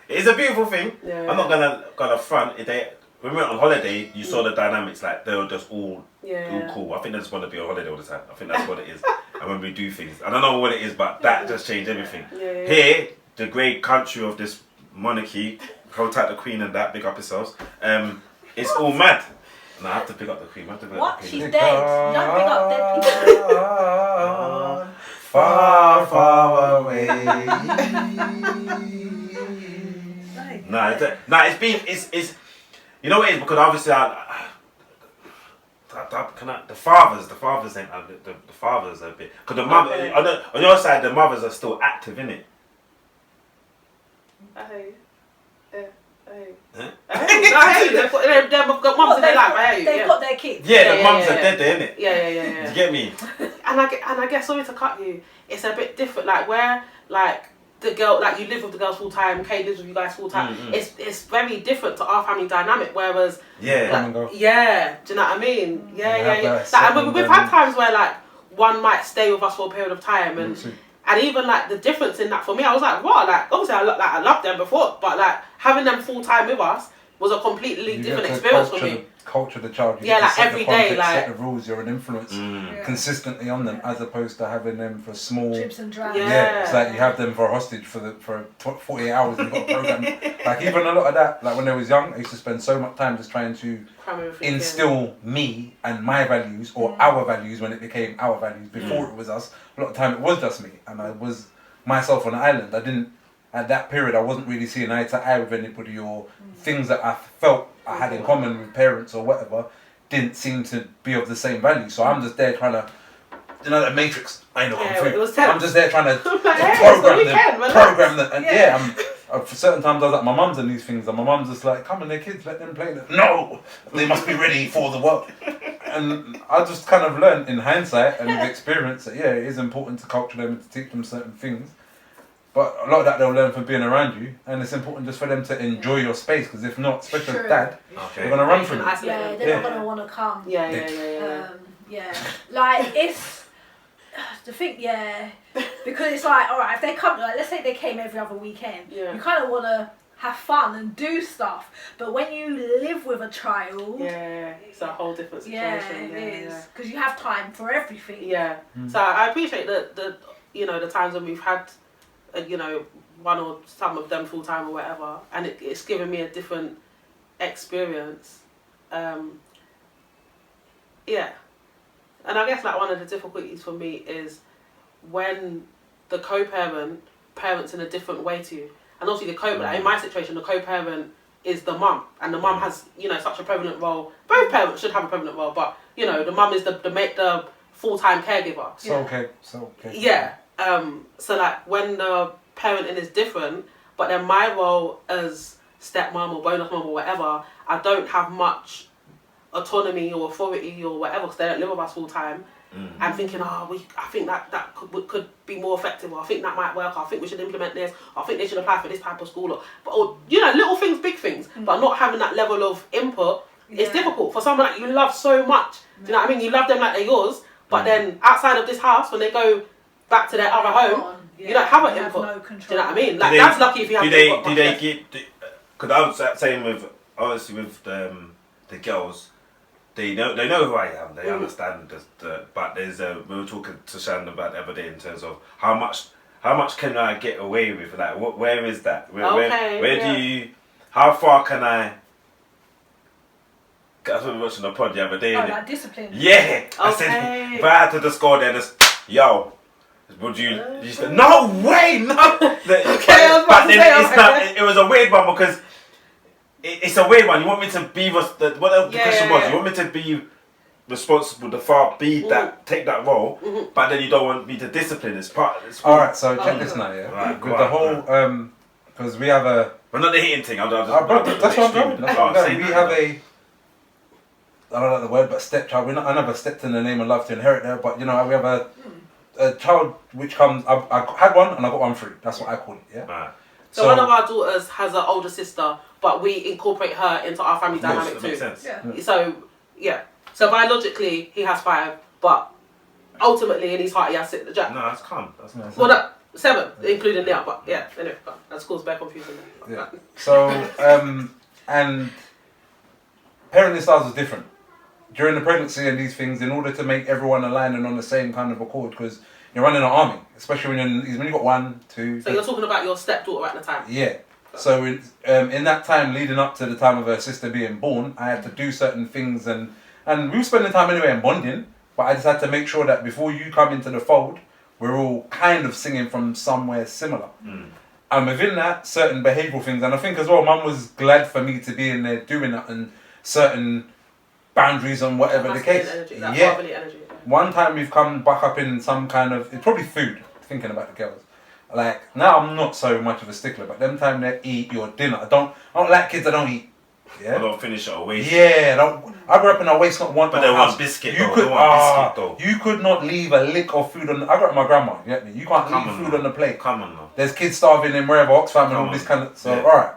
It's a beautiful thing. Yeah. I'm not gonna front. When we went on holiday, you saw the dynamics. Like they were just all cool. I think they just want to be on holiday all the time. I think that's what it is. And when we do things, I don't know what it is, but that just changed everything. Yeah. Here, the great country of this monarchy, hold tight the queen and that, big up yourselves. It's all mad. No, I have to pick up the queen. I have to pick up What? the She's queen. dead. You don't pick up dead people. Far, far away. It's you know what it is, because obviously the fathers ain't the fathers are a bit, because the mum on your side the mothers are still active, innit? They've got mums in their life. I hear you. They've got their kids. Yeah, the mums are dead there, innit? Yeah. Do you get me? And I guess, sorry to cut you, it's a bit different. Like where like the girl, like you live with the girls full time, Kay lives with you guys full time. It's very different to our family dynamic. Whereas do you know what I mean? Yeah. Like, we've had times where like one might stay with us for a period of time, and even like the difference in that for me, I was like, what? Like obviously I loved them before, but like having them full time with us was a completely different experience for me. Culture the child. Yeah, like every day, like set the rules. You're an influence consistently on them, as opposed to having them for small drips and drabs. Yeah, it's like you have them for a hostage for 48 hours and you've got a program. Like even a lot of that, like when I was young, I used to spend so much time just trying to instill me and my values or our values when it became our values. Before it was us, a lot of time it was just me, and I was myself on an island. I didn't, at that period, I wasn't really seeing eye to eye with anybody, or things that I felt I had in common with parents or whatever didn't seem to be of the same value. So I'm just there trying to, you know, that matrix. I know I'm just there trying to program them. And for certain times I was like, my mum's in these things, and my mum's just like, come on, they're kids, let them play them. No, they must be ready for the world. And I just kind of learned in hindsight and with experience that it is important to culture them and to teach them certain things. But a lot of that they'll learn from being around you, and it's important just for them to enjoy your space, because if not, especially as dad, they're gonna run from it. Yeah, they're not gonna want to come. Yeah. Like it's the thing, because it's like, all right, if they come, like let's say they came every other weekend, you kind of want to have fun and do stuff. But when you live with a child, it's a whole different situation. Yeah, it is, because you have time for everything. Yeah. So I appreciate the the times when we've had. One or some of them full time or whatever, and it's given me a different experience. And I guess like one of the difficulties for me is when the co-parent parents in a different way to you, and also the like in my situation, the co-parent is the mum, and the mum has such a prevalent role. Both parents should have a prevalent role, but the mum is the full-time caregiver. So okay. Yeah. So like when the parenting is different, but then my role as stepmom or bonus mum or whatever, I don't have much autonomy or authority or whatever, because they don't live with us full time. And thinking, I think that could be more effective, or I think that might work, or I think we should implement this, or I think they should apply for this type of school, or little things, big things, but not having that level of input is difficult for someone that you love so much. Do you know what I mean? You love them like they're yours, but then outside of this house, when they go back to their other home, you don't have an input. No do you know what I mean? Like that's lucky if you have. Do they get? Because I was saying with the girls, they know who I am. They understand but there's we were talking to Shannon about the other day in terms of how much can I get away with? Like where is that? Where do you? How far can I? That's what we were watching the pod the other day. Like discipline. Yeah. I said if I had to just go there, would you? No way, no. But then it's not. It was a weird one because it's a weird one. You want me to be what the question was? You want me to be responsible, take that role, but then you don't want me to discipline. It's part. All right, so check this now. Yeah, Right, with the whole because we have a. But not the hitting thing. That's what I'm going. That's what I'm going. We have a. I don't know the word, but stepchild. I never stepped in the name of love to inherit there, but you know we have a child which comes. I had one and I got one free. That's what I call it. Yeah. Right. So one of our daughters has an older sister, but we incorporate her into our family dynamic too. Makes sense. Yeah. So yeah. So biologically he has 5, but ultimately in his heart he has 6. No, that's calm. That's nice. Well, no, 7, including Leah, but yeah, anyway, that's caused bare confusion. Yeah. So and parenting styles is different during the pregnancy and these things in order to make everyone aligned and on the same kind of accord because you're running an army, especially when you've got 1, 2. So you're talking about your stepdaughter at the time. Yeah. So in that time leading up to the time of her sister being born, I had to do certain things and we were spending time anyway and bonding, but I just had to make sure that before you come into the fold, we're all kind of singing from somewhere similar. And within that, certain behavioural things, and I think as well, Mum was glad for me to be in there doing that and certain boundaries and whatever the case. Energy, energy. One time we've come back up in some kind of, it's probably food, thinking about the girls. Like, now I'm not so much of a stickler, but them time they eat your dinner. I don't like kids that don't eat. Yeah. I don't finish it away. Yeah, I grew up in a waste not want. But they want biscuit though. You could not leave a lick of food on. I grew up with my grandma. You get me? You can't leave food on the plate. Come on now. There's kids starving in wherever Oxfam and all this kind of. So alright.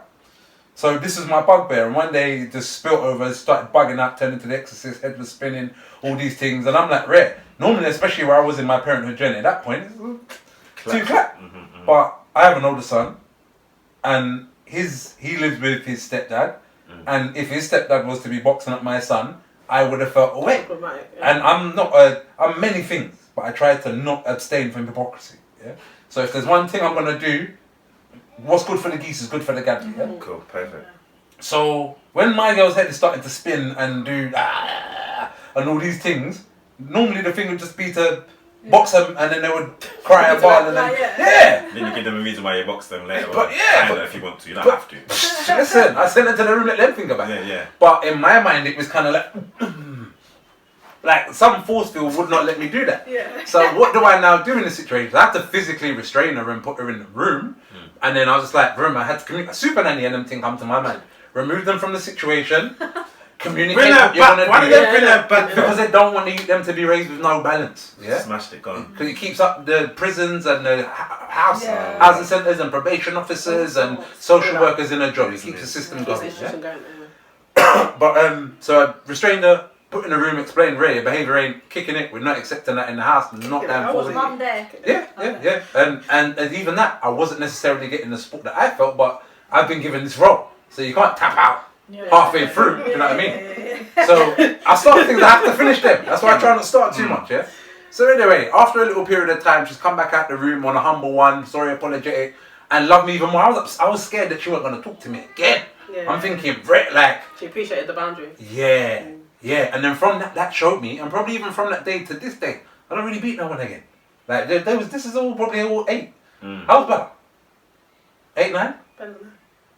So this is my bugbear, and one day it just spilt over, started bugging out, turned into the Exorcist, head was spinning, all these things, and I'm like, rare. Normally, especially where I was in my parenthood journey, at that point, it's too clap. But I have an older son, and he lives with his stepdad, and if his stepdad was to be boxing up my son, I would have felt away. And I'm many things, but I try to not abstain from hypocrisy. Yeah. So if there's one thing I'm gonna do, what's good for the geese is good for the gander. Yeah? Cool, perfect. So when my girl's head is starting to spin and do and all these things, normally the thing would just be to box them and then they would cry and bawl and then Then you give them a reason why you box them later. But if you want to, you don't have to. Listen, I sent them to the room, let them think about it. Yeah. But in my mind, it was kind of like some force field would not let me do that. Yeah. So what do I now do in this situation? I had to physically restrain her and put her in the room. And then I was just like, I had to communicate. Super nanny and them thing come to my mind. Remove them from the situation. Communicate what you're going to do. Why do they bring that back? Because they don't want them to be raised with no balance. Yeah. Smashed it, gone. Because it keeps up the prisons and the housing centres and probation officers and social workers in a job. It keeps the system going. But so I restrained her, put in a room, explained, Ray, your behaviour ain't kicking it. We're not accepting that in the house. Not down Was Mum there? Yeah. And even that, I wasn't necessarily getting the support that I felt, but I've been given this role, so you can't tap out halfway through. You know what I mean? So I start things. I have to finish them. That's why I try not to start too much. Yeah. So anyway, after a little period of time, she's come back out the room on a humble one, sorry, apologetic, and loved me even more. I was scared that she wasn't going to talk to me again. Yeah. I'm thinking, Brett, like she appreciated the boundary. Yeah. And then from that showed me, and probably even from that day to this day, I don't really beat no one again. Like this is all probably all 8. How was better? 8, 9? Better than that.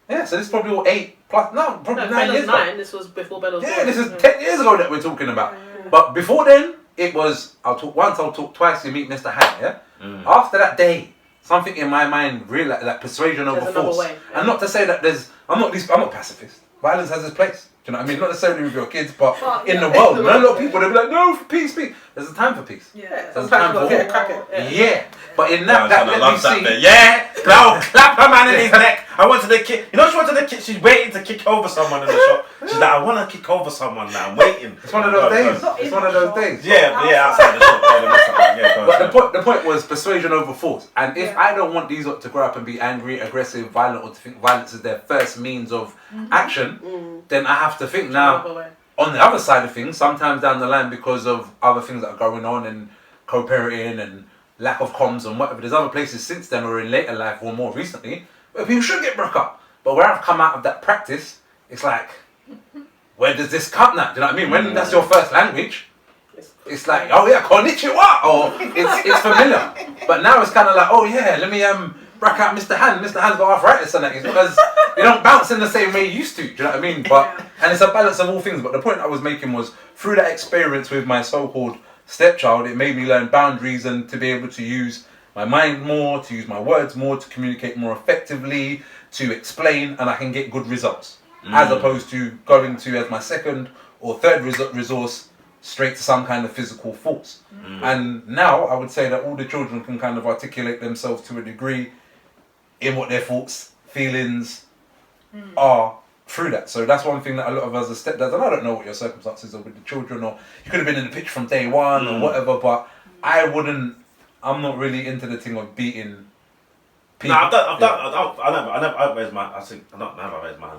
Yeah, so this is probably all 8 plus. No, probably 9 years. 9. This was before Bella's born. Yeah, this is 10 years ago that we're talking about. But before then, it was I'll talk once, I'll talk twice. You meet Mr. Han. Yeah. After that day, something in my mind really like persuasion over force. And not to say that I'm not pacifist. Violence has its place. Do you know what I mean? Not necessarily with your kids, but in the world. A lot of people, they'll be like, no, for peace. There's a time for peace. Yeah. There's a time for war. Yeah. But in that let me see. Yeah. Now clap her man in his neck. I wanted to kick. You know, she wanted to kick. She's waiting to kick over someone in the shop. She's like, I want to kick over someone now. I'm waiting. It's one of those days. It's one of those days. Yeah, outside the shop. But the point was persuasion over force. And if I don't want these to grow up and be angry, aggressive, violent, or to think violence is their first means of action, then I have to think now. On the other side of things, sometimes down the line, because of other things that are going on and co-parenting and lack of comms and whatever, there's other places since then or in later life or more recently where people should get broke up. But where I've come out of that practice, it's like, where does this come now? Do you know what I mean? When that's your first language, it's like, oh yeah, konnichiwa, or it's familiar. But now it's kind of like, oh yeah, let me brack out Mr. Han. Mr. Han's got arthritis and that. It's because you don't bounce in the same way you used to. Do you know what I mean? But and it's a balance of all things. But the point I was making was through that experience with my so-called stepchild, it made me learn boundaries and to be able to use my mind more, to use my words more, to communicate more effectively, to explain and I can get good results. As opposed to going to, as my second or third resource, straight to some kind of physical force. And now I would say that all the children can kind of articulate themselves to a degree in what their thoughts, feelings are through that. So that's one thing that a lot of us as stepdads, and I don't know what your circumstances are with the children, or you could have been in the picture from day one or whatever, but I'm not really into the thing of beating people. No, I've raised my hands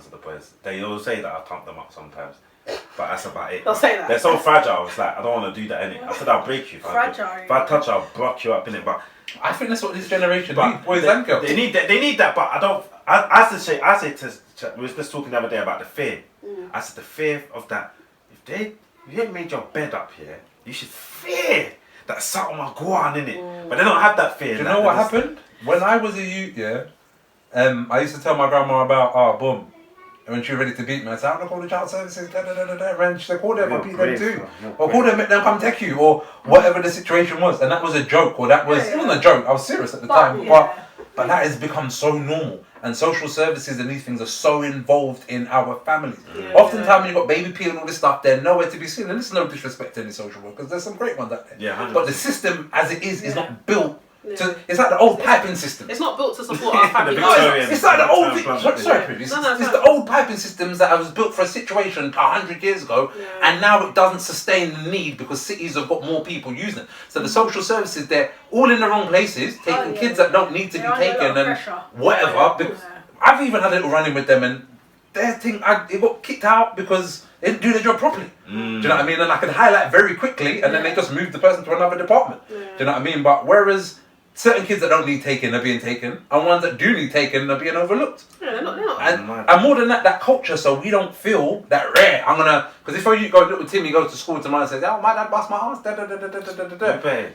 to the boys. They always say that I pump them up sometimes. But that's about it. They'll say that. They're so fragile. It's like, I don't want to do that, innit? I said I'll break you. If I touch you, I'll block you up, innit? But I think that's what this generation needs, boys and girls. They need that, but I don't. I say to we was just talking the other day about the fear. I said the fear of that. If you ain't made your bed up here, you should fear that something will go on, innit? But they don't have that fear. Do you know what happened? When I was a youth, I used to tell my grandma about, boom. And when she was ready to beat me, I said, I'm going to call the child services, and she said, call them, I'll beat them too. Or call them, make them come take you, or whatever the situation was. And that was a joke, or that was, it wasn't a joke, I was serious at the time. But that has become so normal. And social services and these things are so involved in our families. Oftentimes when you've got baby P and all this stuff, they're nowhere to be seen. And this is no disrespect to any social work, because there's some great ones out there. But the system as it is not built. It's like the old piping system. It's not built to support our family. It's like the old. It's the old piping systems that was built for a situation 100 years ago, and now it doesn't sustain the need because cities have got more people using it. So the social services, they're all in the wrong places, taking kids that don't need to be taken and whatever. I've even had a little running with them, and their thing, it got kicked out because they didn't do their job properly. Do you know what I mean? And I could highlight very quickly, and then they just moved the person to another department. Do you know what I mean? But whereas certain kids that don't need taken are being taken, and ones that do need taken are being overlooked. Yeah, they're not. And more than that culture, so we don't feel that rare. Because if you go, little Timmy goes to school tomorrow and says, oh, my dad bust my ass,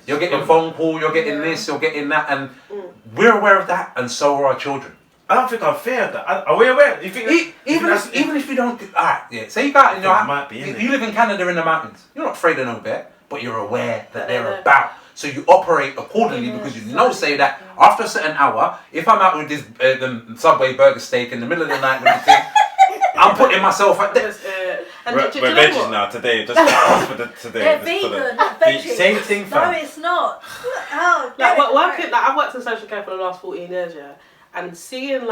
you're getting phone call, you're getting this, you're getting that, and we're aware of that, and so are our children. I don't think I'm fair of that. Are we aware? You think even if you don't, say you go out in your house, you live in Canada in the mountains, you're not afraid of no bear, but you're aware that they're about. So you operate accordingly because you know, say that after a certain hour, if I'm out with this the Subway burger steak in the middle of the night with the thing, I'm putting myself at this. We're veggies now today. Just ask for today. They're vegan, not veggies. Same thing, fam. No, it's not. I've worked in social care for the last 14 years, and seeing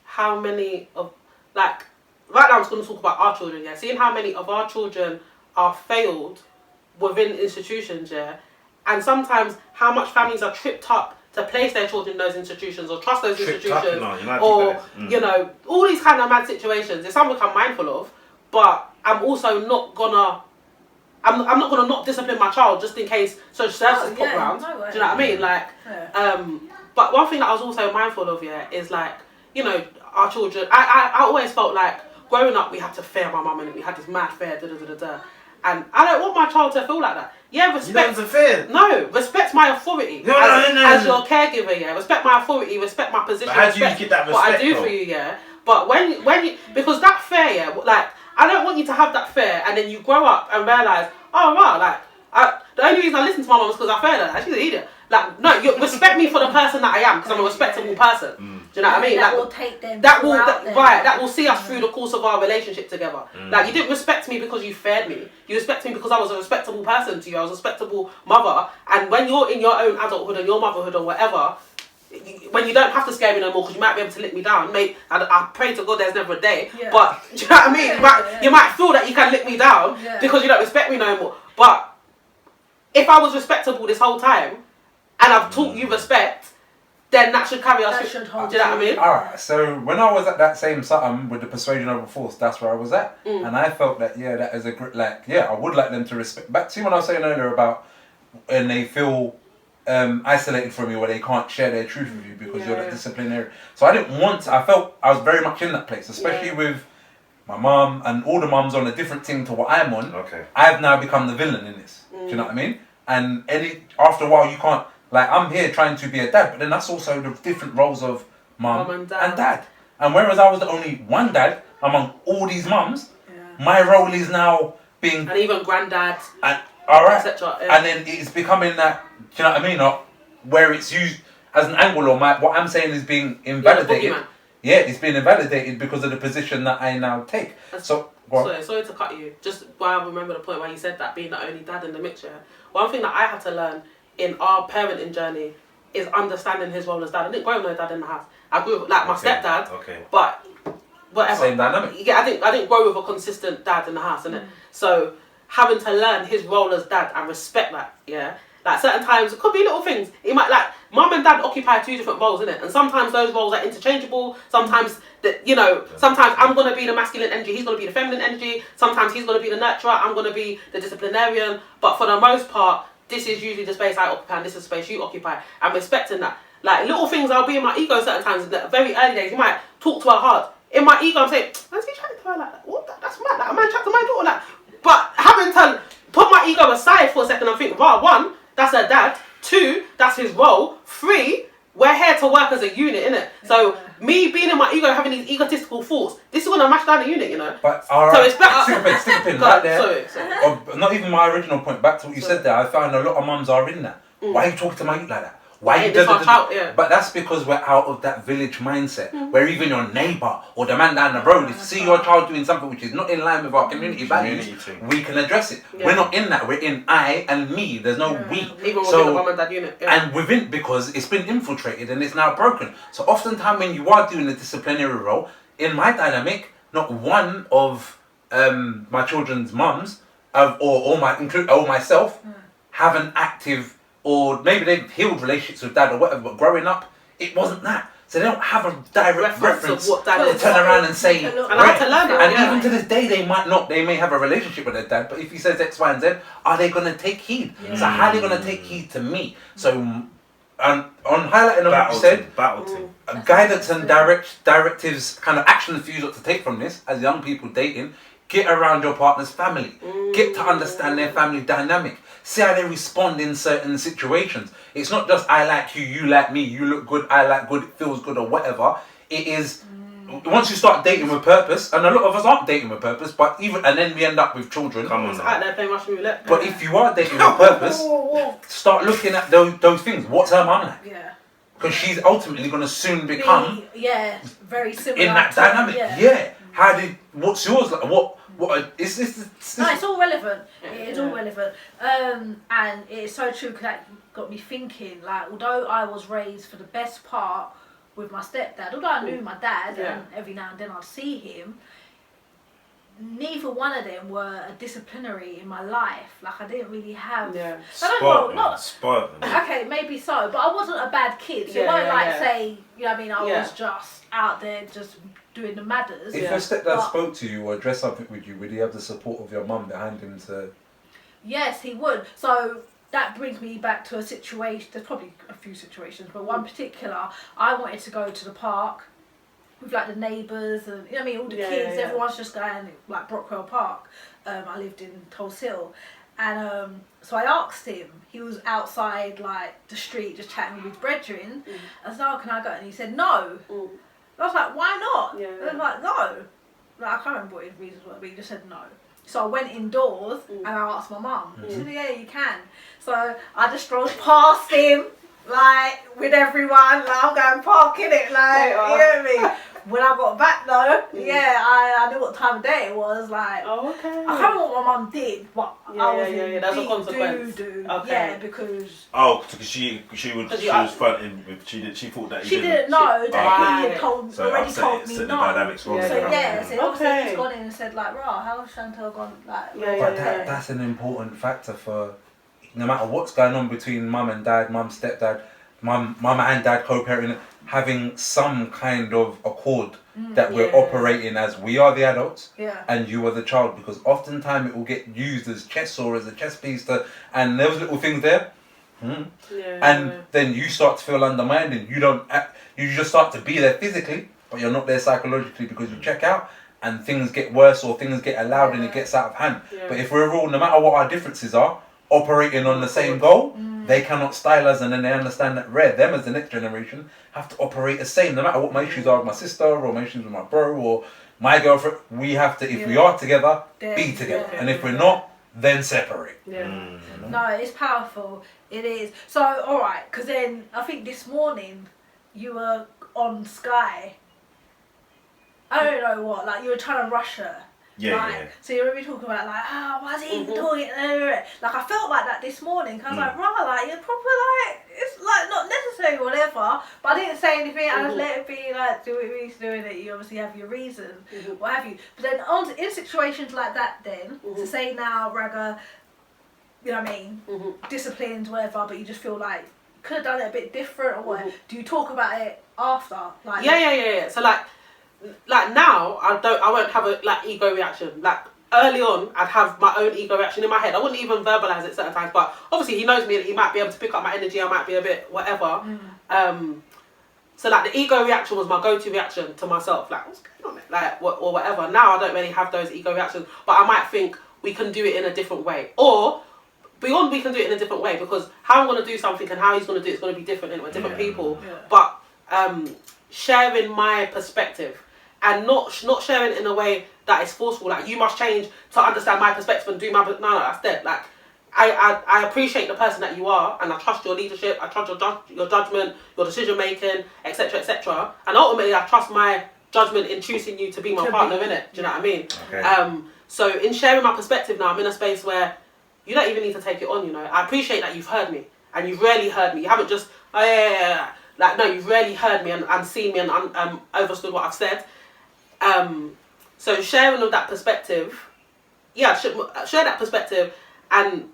how many of right now I'm just going to talk about our children, seeing how many of our children are failed within institutions, and sometimes how much families are tripped up to place their children in those institutions or trust those institutions, all these kind of mad situations. It's something I'm mindful of, but I'm also not gonna. I'm not gonna not discipline my child just in case social services pop around. Do you know what I mean? But one thing that I was also mindful of, is our children. I always felt like growing up we had to fear my mum and we had this mad fear, and I don't want my child to feel like that. Respect. No, respect my authority as your caregiver. Respect my authority. Respect my position. But how do you get that respect? What I do for you, But when you, because that fear, I don't want you to have that fear, and then you grow up and realize, oh wow, the only reason I listen to my mum is because I fear her. She's an idiot. No, you respect me for the person that I am because I'm a respectable person. Do you know what I mean? That will take them. That will see us through the course of our relationship together. You didn't respect me because you feared me. You respect me because I was a respectable person to you. I was a respectable mother. And when you're in your own adulthood and your motherhood or whatever, when you don't have to scare me no more because you might be able to lick me down. I pray to God there's never a day. But do you know what I mean? You might feel that you can lick me down because you don't respect me no more. But if I was respectable this whole time, and I've taught you respect, then that should carry us. Do you know what I mean? Alright, so when I was at that same something with the Persuasion over Force, that's where I was at. And I felt that, that is a great, I would like them to respect. Back to when I was saying earlier about when they feel isolated from you, where they can't share their truth with you because you're the disciplinary. So I didn't want to, I felt I was very much in that place, especially with my mum and all the mums on a different thing to what I'm on. Okay. I've now become the villain in this. Do you know what I mean? And after a while you can't, I'm here trying to be a dad, but then that's also the different roles of mum and dad. And whereas I was the only one dad among all these mums, my role is now being... And even granddad, etc. And then it's becoming that, do you know what I mean? Where it's used as an angle, or what I'm saying is being invalidated. yeah, it's been invalidated because of the position that I now take. So, sorry to cut you. Just while I remember the point where you said that being the only dad in the mixture. One thing that I had to learn in our parenting journey is understanding his role as dad. I didn't grow up with no dad in the house. I grew up with like my stepdad, but whatever. Same dynamic. Yeah, I didn't grow with a consistent dad in the house, innit? So having to learn his role as dad and respect that, yeah. Like certain times, it could be little things. It might like mum and dad occupy 2 different roles, innit? And sometimes those roles are interchangeable. Sometimes sometimes I'm gonna be the masculine energy, he's gonna be the feminine energy. Sometimes he's gonna be the nurturer, I'm gonna be the disciplinarian. But for the most part, this is usually the space I occupy and this is the space you occupy. I'm respecting that. Like little things, I'll be in my ego certain times. In the very early days, you might talk to her hard. In my ego, I'm saying, "Why's he chatting to her like that? What? That's mad. Like a man chat to my daughter like." But having to put my ego aside for a second and think, "Wow, 1, that's her dad. 2, that's his role. 3, we're here to work as a unit, innit?" So me being in my ego, having these egotistical thoughts, this is gonna mash down the unit, you know. But alright, so it's better. stick a pin right there. Sorry. Not even my original point. Back to what you said there. I found a lot of mums are in that. Why are you talking to my youth like that? Why you But that's because we're out of that village mindset where even your neighbour or the man down the road, if you see your child doing something which is not in line with our community values, we can address it. We're not in that. We're in I and me. There's no we. Even within the mum and dad unit. And within, because it's been infiltrated and it's now broken. So oftentimes when you are doing the disciplinary role, in my dynamic, not one of my children's mums or myself have an active, or maybe they've healed relationships with dad or whatever, but growing up, it wasn't that. So they don't have a direct reference of what dad to turn around and say, and I had to learn that. And even to this day, they may have a relationship with their dad, but if he says X, Y, and Z, are they going to take heed? So how are they going to take heed to me? So on highlighting of what you said, guidance and directives, kind of actions for you to take from this, as young people dating, get around your partner's family. Get to understand their family dynamic. See how they respond in certain situations. It's not just I like you, you like me, you look good, I like good, it feels good, or whatever. It is once you start dating with purpose, and a lot of us aren't dating with purpose, and then we end up with children. Come on, out there playing Russian roulette. But if you are dating with purpose, start looking at those things. What's her mum like? Yeah. Because she's ultimately going to soon become very similar in that dynamic. Yeah. What's yours like? What is this? No, it's all relevant. It's all relevant. And it's so true because that got me thinking. Like, although I was raised for the best part with my stepdad, although I knew my dad, and every now and then I'd see him, neither one of them were a disciplinary in my life. Like, I didn't really have. Yeah. Spoiled. Okay, maybe so, but I wasn't a bad kid. So it won't say, you know what I mean, I was just out there just doing the matters. If your stepdad spoke to you or addressed something with you, would he have the support of your mum behind him to? Yes, he would. So that brings me back to a situation. There's probably a few situations, but one particular, I wanted to go to the park with like the neighbours and you know what I mean, all the kids. Everyone's just going like Brockwell Park. I lived in Tulse Hill, and so I asked him. He was outside like the street just chatting with his brethren. I said, "Oh, can I go?" And he said, "No." I was like, "Why not?" And I was like, "No." Like, I can't remember what his reasons were, but he just said no. So I went indoors and I asked my mum. She said, "Yeah, you can." So I just strolled past him, like, with everyone. Like, I'm going parking it, like, you know what I mean? When I got back though, I knew what time of day it was. Like, I can't remember what my mum did, but I was in that's a consequence. Because because she was fronting with she thought that she didn't know that he had already told me no. Dynamics wrong. So he's gone in and said like, "Rah, how's Chantal gone?" Like, but that's an important factor for no matter what's going on between mum and dad, mum, stepdad, mum and dad co-parenting, having some kind of accord that we're operating as we are the adults and you are the child, because oftentimes it will get used as chess or as a chess piece and those little things there and then you start to feel undermined and you just start to be there physically but you're not there psychologically because you check out and things get worse or things get allowed and it gets out of hand. But if we're all, no matter what our differences are, operating on the same goal, they cannot style us, and then they understand that them as the next generation have to operate the same. No matter what my issues are with my sister or my issues with my bro or my girlfriend, we have to, if we are together, be together. And if we're not, then separate. No, it's powerful. It is. So, alright, because then I think this morning you were on Sky I don't know what, like you were trying to rush her. Yeah, like, yeah. So you remember talking about like, why is he even doing it? Like I felt like that this morning. Cause I was like, right, like you're proper like, it's like not necessary or whatever. But I didn't say anything. I just let it be like, do what it means doing it. You obviously have your reasons, what have you. But then in situations like that, then to say now, Raggo, you know what I mean, disciplined, whatever. But you just feel like could have done it a bit different or what? Do you talk about it after? Like Yeah. So like now I won't have a like ego reaction. Like early on I'd have my own ego reaction in my head. I wouldn't even verbalize it certain times, but obviously he knows me that he might be able to pick up my energy. I might be a bit whatever. So like the ego reaction was my go-to reaction to myself. Like what's going on? Like or whatever. Now I don't really have those ego reactions, but I might think we can do it in a different way, or beyond we can do it in a different way, because how I'm going to do something and how he's going to do it is going to be different anyway, different people. Yeah. But sharing my perspective. And not sharing it in a way that is forceful. Like you must change to understand my perspective and do my. No, that's dead. Like I appreciate the person that you are, and I trust your leadership. I trust your judgment, your decision making, etc., etc. And ultimately, I trust my judgment in choosing you to be my partner in it. Do you know what I mean? Okay. So in sharing my perspective now, I'm in a space where you don't even need to take it on. You know, I appreciate that you've heard me, and you've really heard me. You haven't just like no, you've really heard me and seen me and understood what I've said. So sharing of that perspective, share that perspective, and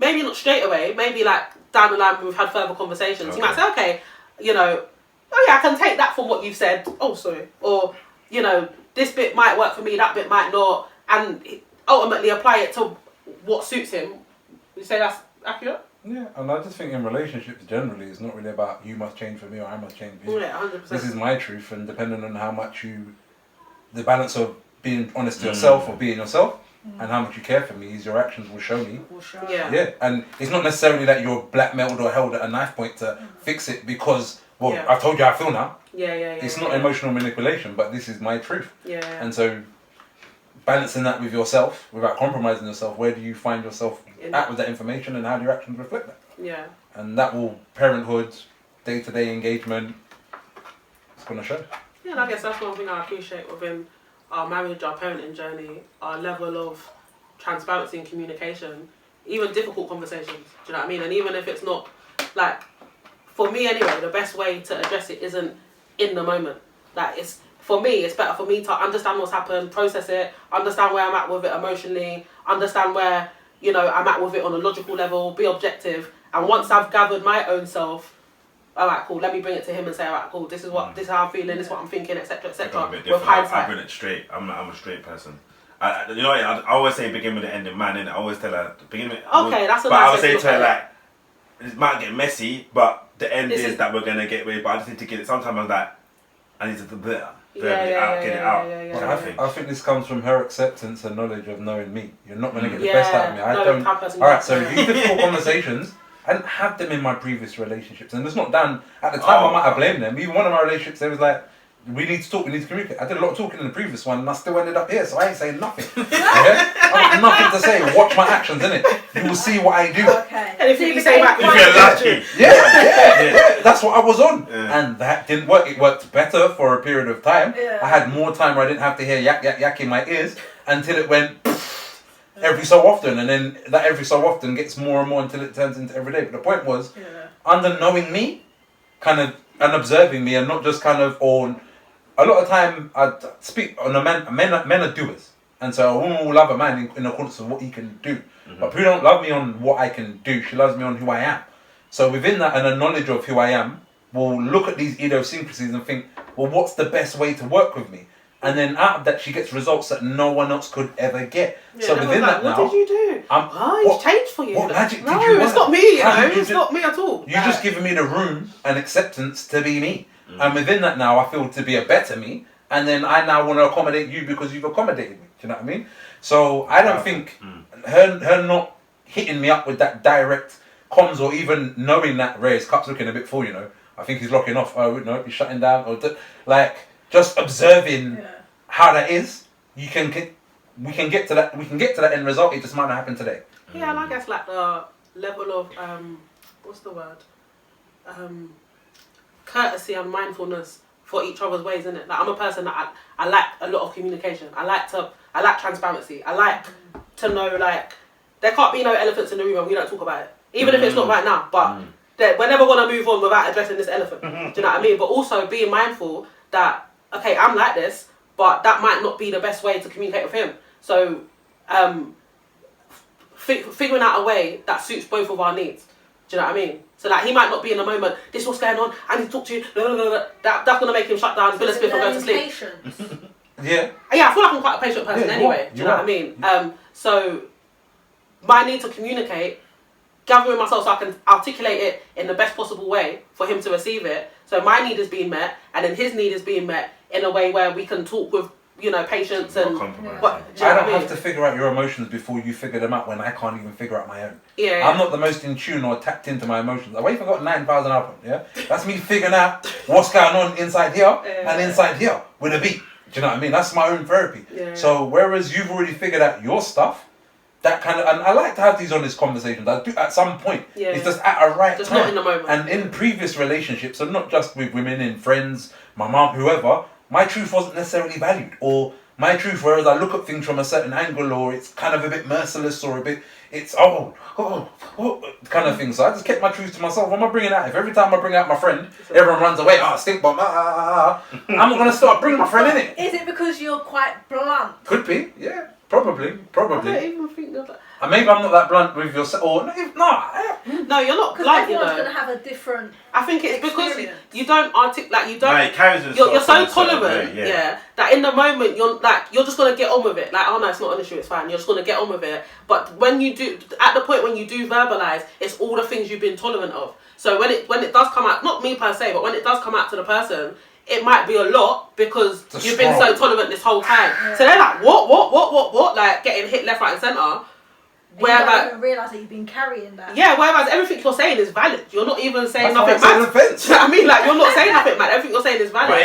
maybe not straight away, maybe like down the line when we've had further conversations, okay. You might say, okay, you know, oh yeah, I can take that from what you've said, oh sorry, or, you know, this bit might work for me, that bit might not, and ultimately apply it to what suits him. You say that's accurate? Yeah, and I just think in relationships generally, it's not really about you must change for me or I must change for you. Yeah, 100%. This is my truth, and depending on how much the balance of being honest to yourself or being yourself, and how much you care for me, is your actions will show me. Yeah, and it's not necessarily that you're blackmailed or held at a knife point to fix it because, well, I've told you how I feel now. It's not emotional manipulation, but this is my truth. And so, balancing that with yourself, without compromising yourself, where do you find yourself at with that information, and how do your actions reflect that? And that will, parenthood, day-to-day engagement, it's going to show. Yeah, and I guess that's one thing I appreciate within our marriage, our parenting journey, our level of transparency and communication, even difficult conversations, do you know what I mean? And even if it's not, like, for me anyway, the best way to address it isn't in the moment. Like, for me, it's better for me to understand what's happened, process it, understand where I'm at with it emotionally, understand where, you know, I'm at with it on a logical level, be objective, and once I've gathered my own self, alright, cool, let me bring it to him and say, alright, cool, this is how I'm feeling, this is what I'm thinking, etc., etc. With hindsight. I bring it straight. I'm a straight person. You know, I always say begin with the end in mind, innit? I always tell her, begin with... Okay, that's a But nice I would say to her, like, it might get messy, but the end is that we're going to get away, but I just need to get it. Sometimes I'm like, I need to get it out. I think this comes from her acceptance and knowledge of knowing me. You're not going to get the best out of me. Alright, so these difficult conversations, I didn't have them in my previous relationships, and it's not done. At the time, I might have blamed them. Even one of my relationships, they was like, we need to talk, we need to communicate. I did a lot of talking in the previous one, and I still ended up here, so I ain't saying nothing. I've got nothing to say. Watch my actions, innit? You will see what I do. Okay. And if you say back, if you're lucky. Yeah. That's what I was on. And that didn't work. It worked better for a period of time. I had more time where I didn't have to hear yak in my ears until it went every so often, and then that every so often gets more and more until it turns into every day. But the point was, under knowing me, kind of, and observing me, and not just kind of on. A lot of time, I speak on a man. Men are doers, and so a woman will love a man in accordance with what he can do. But people don't love me on what I can do. She loves me on who I am. So within that, and a knowledge of who I am, will look at these idiosyncrasies and think, well, what's the best way to work with me? And then out of that, she gets results that no one else could ever get. So within that now, what did you do? He's changed for you. What magic did you work? It's not me, it's not me at all. You just given me the room and acceptance to be me. And within that now, I feel to be a better me. And then I now want to accommodate you because you've accommodated me. Do you know what I mean? So I don't think her not hitting me up with that direct comms, or even knowing that Ray's cup's looking a bit full, you know. I think he's locking off. Oh, no, he's shutting down. Or just observing how that is, we can get to that end result. It just might not happen today. Yeah, and I guess like the level of what's the word? Courtesy and mindfulness for each other's ways, innit? Like I'm a person that I like a lot of communication. I like transparency. I like to know, like, there can't be no elephants in the room and we don't talk about it. Even if it's not right now, but we're never going to move on without addressing this elephant. Do you know what I mean? But also being mindful that, okay, I'm like this, but that might not be the best way to communicate with him. So figuring out a way that suits both of our needs. Do you know what I mean? So like he might not be in the moment, this is what's going on, I need to talk to you, blah, blah, blah, blah. That's going to make him shut down, spill a spiff and go to sleep. Patience. Yeah, I feel like I'm quite a patient person anyway. Do you know what I mean? So my need to communicate, gathering myself so I can articulate it in the best possible way for him to receive it. So my need is being met, and then his need is being met in a way where we can talk with, you know, patience and. I don't have to figure out your emotions before you figure them out when I can't even figure out my own. Yeah. I'm not the most in tune or tapped into my emotions. I've even got 9,000 albums. Yeah, that's me figuring out what's going on inside here and inside here with a beat. Do you know what I mean? That's my own therapy. Yeah. So whereas you've already figured out your stuff, that kind of, and I like to have these honest conversations. I do at some point. Yeah. It's just at a right just time. not in the moment. And in previous relationships, so not just with women, in friends, my mum, whoever, my truth wasn't necessarily valued, or my truth, whereas I look at things from a certain angle, or it's kind of a bit merciless, or a bit, it's kind of thing. So I just kept my truth to myself. What am I bringing out? If every time I bring out my friend, everyone runs away, stink bomb, I'm not going to start bringing my friend in it. Is it because you're quite blunt? Could be, yeah. Probably. I don't even think that. Maybe I'm not that blunt with yourself, or no, no, you're not Because blunt. You everyone's know, going to have a different. I think it's because experience. you don't articulate, you don't. No, it carries You're so himself in a certain tolerant, way, that in the moment you're just gonna get on with it. Like, oh no, it's not an issue, it's fine. You're just gonna get on with it. But when you do, at the point when you do verbalize, it's all the things you've been tolerant of. So when it does come out, not me per se, but when it does come out to the person, it might be a lot because you've been so tolerant this whole time. Yeah. So they're like, what, like getting hit left, right, and centre. Whereas you don't even realise that you've been carrying that. Yeah, whereas everything you're saying is valid. You're not even saying That's nothing mad. Do you know what I mean? Like, you're not saying nothing mad. Everything you're saying is valid. But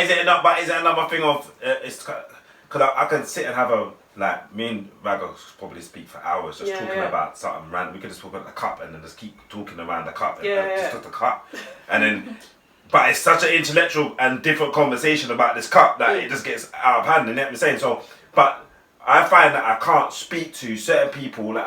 is it another thing of it's because I can sit and have a, like, me and Raggo probably speak for hours just talking about something random. We could just talk about the cup and then just keep talking around the cup and just talk the cup, and then. But it's such an intellectual and different conversation about this cup that it just gets out of hand. And I'm saying so. But I find that I can't speak to certain people. Like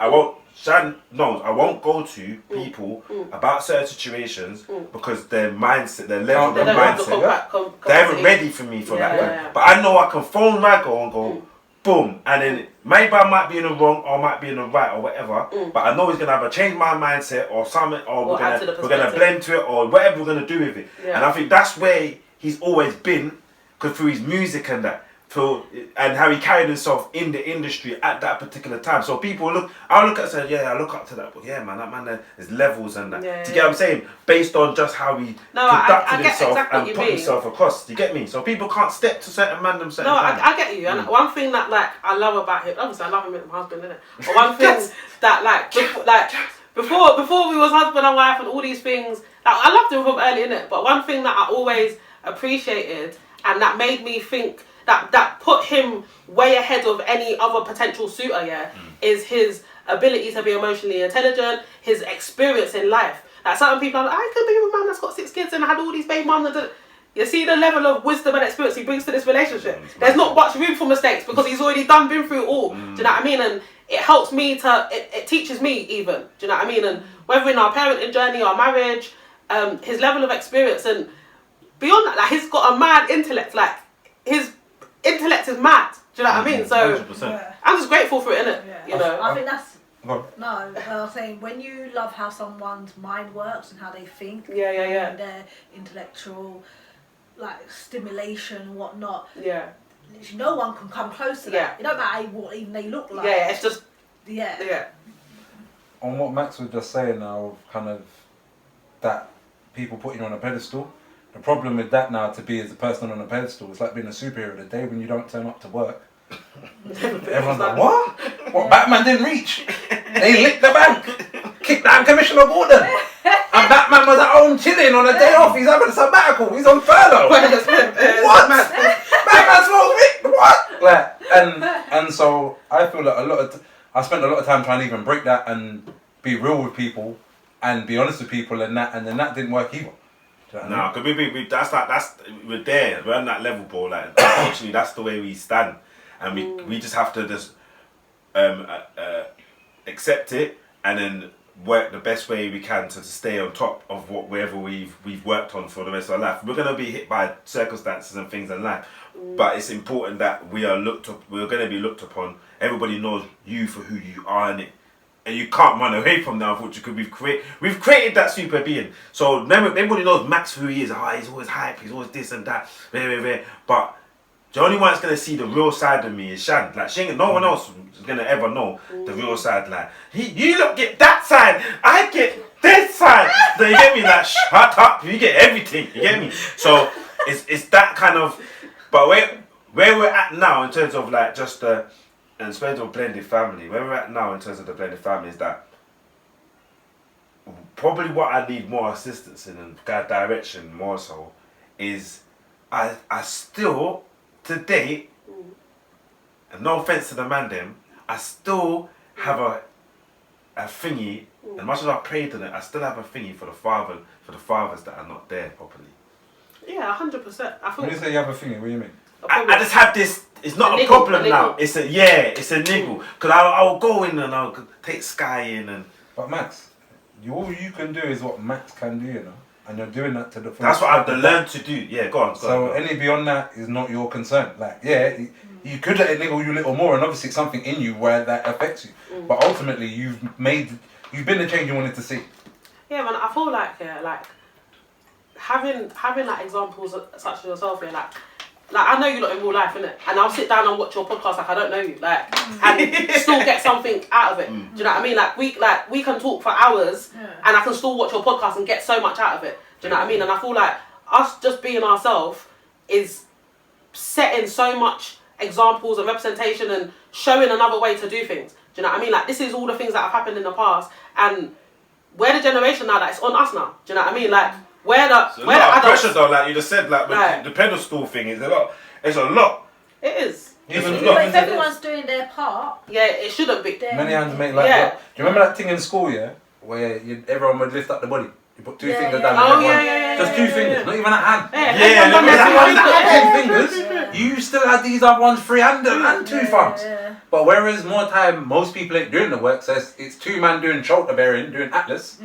Shan knows I won't go to people about certain situations because their mindset, their level of mindset, they haven't ready for me for that. Yeah. But I know I can phone Raggo and go, boom, and then maybe I might be in the wrong or I might be in the right or whatever. But I know he's gonna have a change my mindset or something, or we're gonna blend to it or whatever we're gonna do with it. Yeah. And I think that's where he's always been, because through his music and that. And how he carried himself in the industry at that particular time. So people I look at it and say, I look up to that. But yeah, man, that man, there's levels and that. Do you get what I'm saying? Based on just how he conducted himself and put himself across. Do you get me? So people can't step to certain random certain times. I get you. And one thing that, like, I love about him, obviously I love him with my husband, innit? But one thing that, before we was husband and wife and all these things, like, I loved him from early, innit? But one thing that I always appreciated and that made me think, that put him way ahead of any other potential suitor, is his ability to be emotionally intelligent, his experience in life. Like, certain people are like, I could be with a man that's got 6 kids and had all these baby mums. You see the level of wisdom and experience he brings to this relationship. There's not much room for mistakes because he's already been through it all. Do you know what I mean? And it helps me it teaches me even. Do you know what I mean? And whether in our parenting journey or marriage, his level of experience and beyond that, like, he's got a mad intellect. Like, his intellect is mad. Do you know what I mean? So 100%. I'm just grateful for it, innit? Yeah. You know. I think that's I was saying, when you love how someone's mind works and how they think, and their intellectual, like, stimulation and whatnot. Yeah. No one can come close to that. It don't matter what even they look like. Yeah, it's just On what Max was just saying now, kind of that people put you on a pedestal. The problem with that now, to be as a person on a pedestal, it's like being a superhero. The day when you don't turn up to work, everyone's like, what? What, Batman didn't reach? They licked the bank, kicked down Commissioner Gordon, and Batman was at home chilling on a day off. He's having a sabbatical. He's on furlough. What? Batman smoked Vic. What? Like, and so I feel like I spent a lot of time trying to even break that and be real with people and be honest with people, and then that didn't work either. Do you know what I mean? No, because we're there. We're on that level, bro. Like, unfortunately, that's the way we stand, and we just have to just accept it and then work the best way we can to stay on top of whatever we've worked on for the rest of our life. We're gonna be hit by circumstances and things in life, but it's important that we are looked up. We're gonna be looked upon. Everybody knows you for who you are in it. And you can't run away from that, unfortunately, because we've created that super being. So everybody knows Max for who he is. Oh, he's always hype, he's always this and that, but the only one that's gonna see the real side of me is Shan. Like, no one else is gonna ever know the real side. Like, you look get that side, I get this side. So you get me? Like, shut up, you get everything. You get me? So it's that kind of. But where we're at now in terms of like just the. And especially with blended family, where we're at now in terms of the blended family is that probably what I need more assistance in and direction more so is I still to date, and no offense to the man them, I still have a thingy. As much as I prayed on it, I still have a thingy for the fathers that are not there properly. Yeah, 100%. When you say you have a thingy, what do you mean? I just have this. It's not a problem now. It's a niggle. Because I'll go in and I'll take Sky in and. But Max, all you can do is what Max can do, you know, and you're doing that to the. That's what I've learned to do. Yeah, go on. So any beyond that is not your concern. Like, yeah, you could let it niggle you a little more, and obviously it's something in you where that affects you. But ultimately, you've been the change you wanted to see. Yeah, man. I feel like having like examples such as yourself, like I know you lot in real life, innit? And I'll sit down and watch your podcast like I don't know you, like, and still get something out of it. Do you know what I mean? Like we can talk for hours, and I can still watch your podcast and get so much out of it. Do you know what I mean? And I feel like us just being ourselves is setting so much examples and representation and showing another way to do things. Do you know what I mean? Like, this is all the things that have happened in the past, and we're the generation now that it's on us now. Do you know what I mean? Like, where the adults, pressure though, like you just said, like with the pedestal thing is a lot. It's a lot. It is. But if everyone's doing their part, yeah, it shouldn't be. Many hands make like that. Do you remember that thing in school, where everyone would lift up the body? You put two fingers down. Oh yeah. Just two fingers, not even a hand. Yeah, two fingers. You still had these other ones free and two thumbs. But whereas more time, most people ain't doing the work, so it's two man doing shoulder bearing, doing atlas.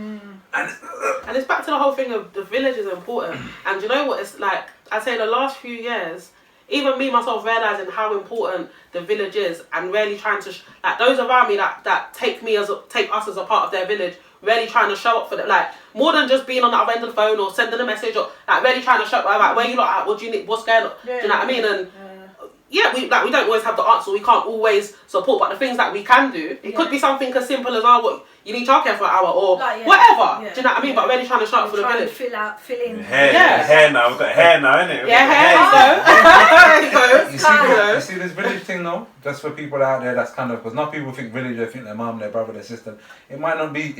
And it's back to the whole thing of the village is important. And you know what it's like, I'd say the last few years, even me myself realising how important the village is and really trying to, like those around me that take us as a part of their village, really trying to show up for them, like more than just being on the other end of the phone or sending a message or like really trying to show up, like where you lot at, what do you need, what's going on, do you know what I mean? And we don't always have the answer, we can't always support, but the things that we can do, it could be something as simple as what you need childcare for an hour or whatever. Do you know what I mean? But really trying to show up for the village. Fill in. Hair now. We've got hair now, innit? Yeah, hair. You see this village thing though? Just for people out there, that's kind of because not people think village. They think their mum, their brother, their sister. It might not be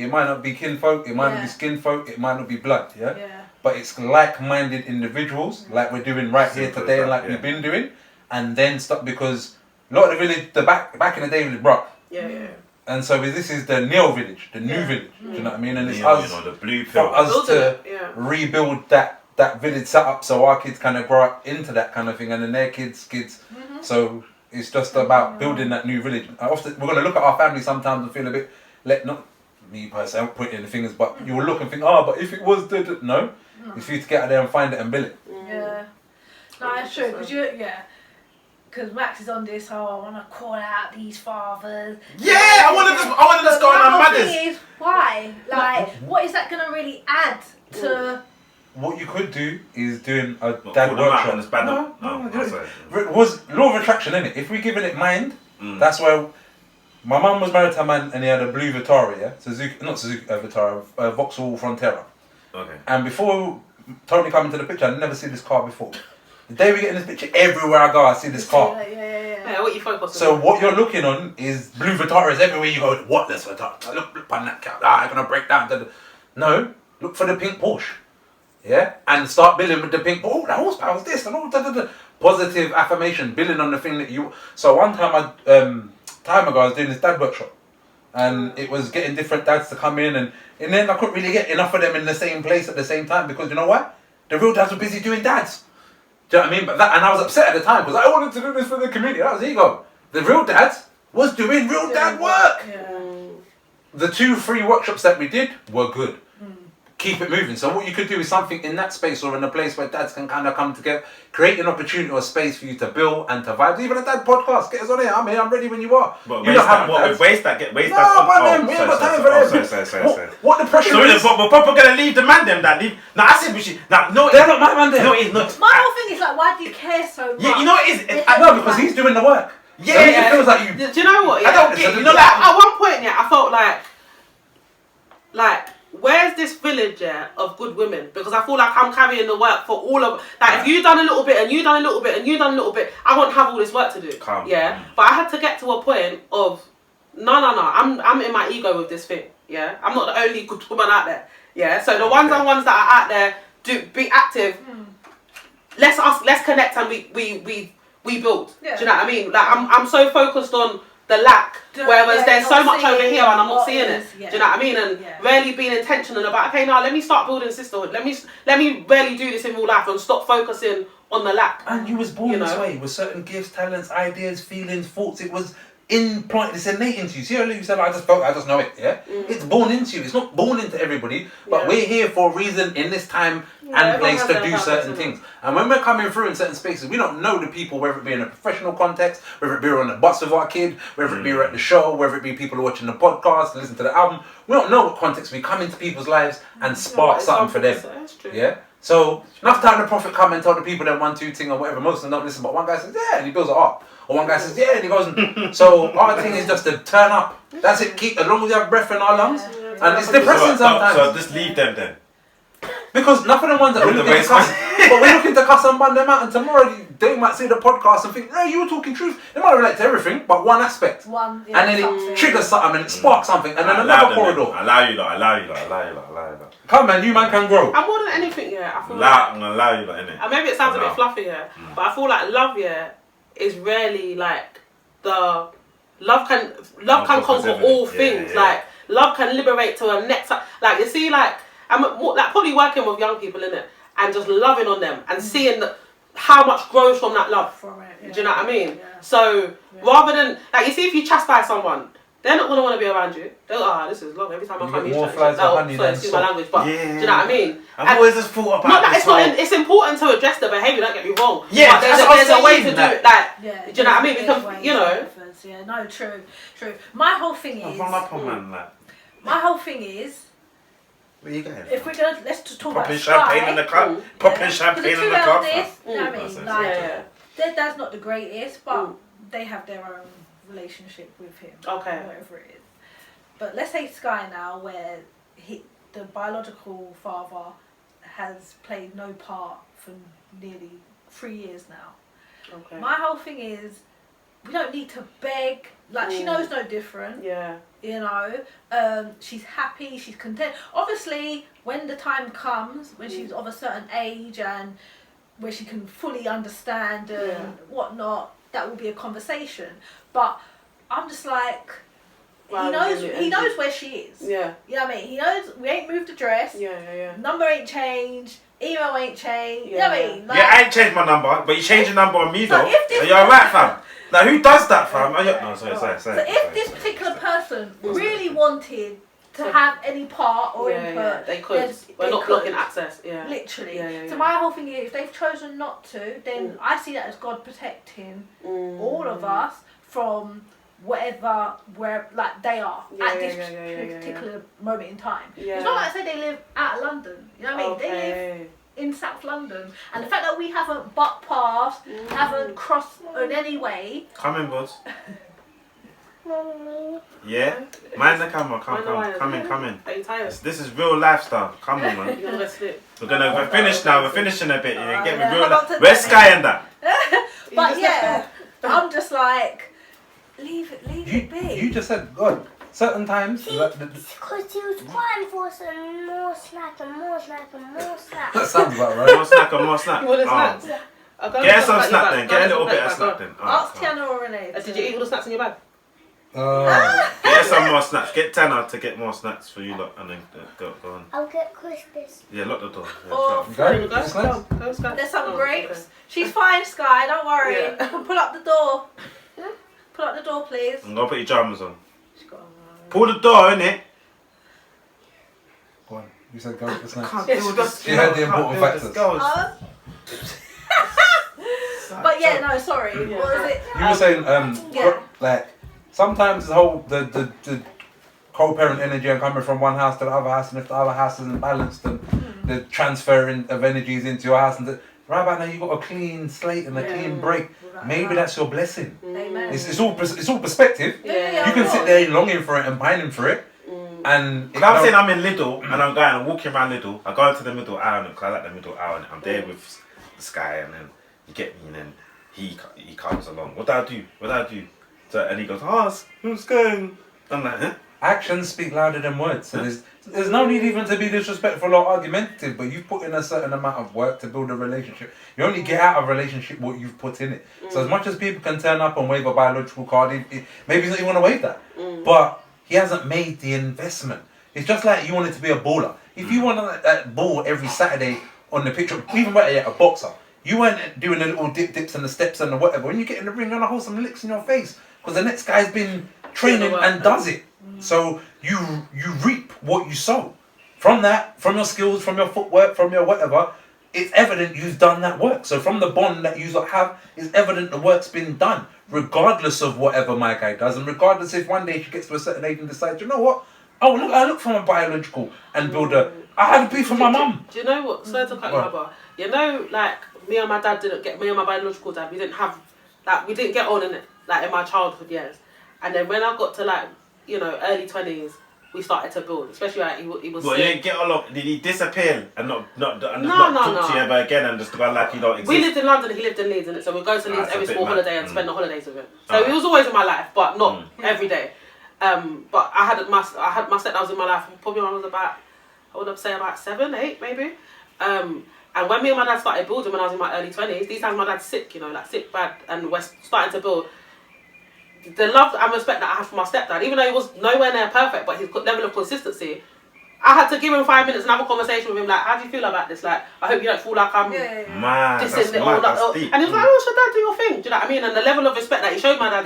kinfolk. It might not be skinfolk. It might not be blood. Yeah. But it's like-minded individuals, like we're doing right here today, and like we've been doing, and then stop because a lot of the village, the back in the day was rock. Yeah. And so this is the neo village, the new village. Do you know what I mean? And it's the blue pill. for us to rebuild that village setup so our kids kind of grow up into that kind of thing, and then their kids. So it's just about building that new village. Often we're going to look at our family sometimes and feel a bit, not me personally, I'm putting the fingers, but you will look and think, but if it was no, it's for you to get out there and find it and build it. Yeah, no, that's true because Max is on this. I want to call out these fathers. Yeah, I want to just go on my mothers. Why? Like, what is that going to really add to? What you could do is doing a dad workshop. It was law of attraction, innit? If we're giving it mind, that's where my mum was married to a man and he had a blue Vitara, Vitara, Vauxhall Frontera. Okay. And before Tony came into the picture, I'd never seen this car before. The day we get in this picture, everywhere I go, I see this car. Yeah, what you focus on? So what you're looking on is blue Vitaras everywhere you go. What this Vitara? Look on that car. I'm gonna break down. No, look for the pink Porsche. Yeah, and start building with the pink. Oh, the horsepower is this and all. Positive affirmation, building on the thing that you. So one time I was doing this dad workshop, and it was getting different dads to come in, and then I couldn't really get enough of them in the same place at the same time because you know what? The real dads were busy doing dads. Do you know what I mean? And I was upset at the time because I wanted to do this for the community. That was ego. The real dads was doing real dad work. The 2 free workshops that we did were good. Keep it moving. So what you could do is something in that space or in a place where dads can kind of come together, create an opportunity or space for you to build and to vibe. Even a dad podcast, get us on here. I'm here. I'm ready when you are. But you waste that. Waste no, that. Man, we ain't got time for that. What the pressure is? But we're probably gonna leave the man them that leave. Now I said we should. Now no, they're not my man. There. No, it's not. My whole thing is like, why do you care so much? Yeah, you know what it is. No, because he's doing the work. Yeah, so it feels like you. Do you know what? Yeah. I don't get. You know, like at one point, yeah, I felt like. Where's this village of good women? Because I feel like I'm carrying the work for all of if you done a little bit and you done a little bit and you done a little bit, I won't have all this work to do. Yeah. But I had to get to a point of no. I'm in my ego with this thing. Yeah. I'm not the only good woman out there. Yeah. So the ones that are out there do be active. Let's connect and we build. Yeah. Do you know what I mean? Like I'm so focused on the lack, whereas there's so much over here and I'm not seeing it. Do you know what I mean? And really being intentional about, okay, now let me start building sisterhood. Let me really do this in real life and stop focusing on the lack. And you was born this way with certain gifts, talents, ideas, feelings, thoughts. It was implanted, it's innate into you. See earlier you said, I just know it, yeah? It's born into you. It's not born into everybody, but we're here for a reason in this time and place to do certain things. And when we're coming through in certain spaces, we don't know the people, whether it be in a professional context, whether it be on the bus with our kid, whether it be at the show, whether it be people watching the podcast and listen to the album. We don't know what context we come into people's lives and spark something for them. Yeah? So, enough time the prophet come and tell the people that 1, 2 thing or whatever, most of them don't listen, but one guy says, yeah, and he builds it up. Or one guy says, yeah, and he goes, so our thing is just to turn up. That's it, keep, as long as you have breath in our lungs. And it's depressing sometimes. So just leave them then. Because none of the ones that we're looking to cuss, but we're looking to cuss and bun them out, and tomorrow they might see the podcast and think, hey, you were talking truth. They might relate to everything, but one aspect. And then it triggers something and it sparks something, and then another corridor. Allow you lot. Come man, you man can grow. And more than anything, I feel I'm gonna allow you lot, innit? And maybe it sounds a bit fluffy, but I feel like love, is really like the love can conquer all things. Like love can liberate to a next. Like you see, like I'm like probably working with young people in it and just loving on them and seeing how much grows from that love. Do you know what I mean? So rather than like you see, if you chastise someone, they're not gonna want to be around you. They're like, this is love. Every time I come, more flies of honey than excuse my language, but do you know what I mean? I've always just thought about it's important to address the behaviour. Don't get me wrong. Yeah, but there's a way to do it. Like, do you know what I mean? Because you know. Yeah, no, true. My whole thing is. My whole thing is. Where you going? If we're gonna let's just talk popping about champagne in the cup. Popping champagne in the cup. You know what I mean? Like, their dad's not the greatest, but they have their own relationship with him. Okay. Whatever it is. But let's say Sky now, where the biological father has played no part for nearly 3 years now. Okay. My whole thing is, we don't need to beg. Like, she knows no different. Yeah. You know, she's happy, she's content. Obviously, when the time comes, when she's of a certain age and where she can fully understand and whatnot, that will be a conversation. But I'm just like, he knows where she is. Yeah. You know what I mean? He knows we ain't moved address. Yeah. Number ain't changed. Email ain't changed. You know what I mean? Like, I ain't changed my number, but you changed your number on me so though. if this Are you alright, fam? Now who does that, fam? Sorry. So if this particular person really wanted to have any part or input, they could. We're not blocking access. Yeah. Literally. So my whole thing is, if they've chosen not to, then I see that as God protecting all of us from where like they are at this particular moment in time. It's not like I say they live out of London. You know what I mean? They live in South London, and the fact that we haven't butt paths, haven't crossed in any way. Come in, boss. Yeah, mind the camera. Come in. Are you tired? This is real lifestyle. Come on, man. You're gonna slip. We're finished now. We're finishing a bit. You get me real life. Where's Sky and that? But yeah, I'm just like, leave it be. You just said God. Certain times, because he was crying for some more snack and more snack and more snack. That sounds about right. More snack. You want a snack? Get some snack then. Get a little bit of snack then. Ask Tiana or Renee. Did you eat all the snacks in your bag? Get some more snacks. Get Tanner to get more snacks for you lot, and then go on. I'll get Crispis. Yeah, lock the door. Yeah, Oh, Okay. Go, It's go, nice. go, Sky. There's some Oh, grapes. okay. She's fine, Sky. Don't worry. Yeah. You can pull up the door. Pull up the door, please. I'm gonna put your jammers on. She's got a- Pull the door, innit? Go on. You said go for snacks. Can't Yeah, deal she with does. this. She had the Can't important deal with this factors. girl. But yeah, no, sorry. Yeah. What was it? You were saying, Yeah. like, sometimes the whole, the co-parent energy and coming from one house to the other house, and if the other house isn't balanced, and the transferring of energies into your house, and right about now you got a clean slate and a clean break. Maybe that's your blessing. Amen. It's all perspective. Yeah, You can of sit course. there longing for it and pining for it, and If I'm saying I'm in Lidl and I'm going and walking around Lidl, I go into the middle aisle because I like the middle aisle and I'm there with the Sky, and then you get me, and then he comes along. What do I do? So, and he goes, who's going? I'm like, huh? actions speak louder than words. So there's no need even to be disrespectful or argumentative, but you've put in a certain amount of work to build a relationship. You only get out of a relationship what you've put in it. So as much as people can turn up and wave a biological card, maybe he's not even want to wave that. But he hasn't made the investment. It's just like you wanted to be a baller. If you want that ball every Saturday on the pitch, or even better yet, a boxer, you weren't doing the little dips and the steps and the whatever. When you get in the ring, you're gonna hold some licks in your face because the next guy's been training and does it. So you reap what you sow. From that, from your skills, from your footwork, from your whatever, it's evident you've done that work. So from the bond that you have, it's evident the work's been done, regardless of whatever my guy does, and regardless if one day she gets to a certain age and decides, you know what? Oh look, I look from a biological and build a. I had to be for my mum. Do you know what? Sorry to cut you, Abba. You know, like me and my biological dad, we didn't get on in it, like in my childhood years, and then when I got to like, you know, early 20s, we started to build, especially like he was. But you sick. didn't get along. Did he disappear and not talk to No. you ever again and just go like you don't exist? We lived in London, he lived in Leeds, and so we'd go to Leeds That's a every bit school mad. holiday and spend the holidays with him. So he was always in my life, but not every day. But I had my stepdad was in my life probably when I was about, I would say about 7, 8 maybe. And when me and my dad started building when I was in my early 20s, these times my dad's sick, you know, like sick bad, and we're starting to build. The love and respect that I have for my stepdad, even though he was nowhere near perfect, but his level of consistency, I had to give him 5 minutes and have a conversation with him, like, how do you feel about this? Like, I hope you don't feel like I'm Man, dissing that's it all. mad. That's deep. And he was like, oh, should dad do your thing? Do you know what I mean? And the level of respect that he showed my dad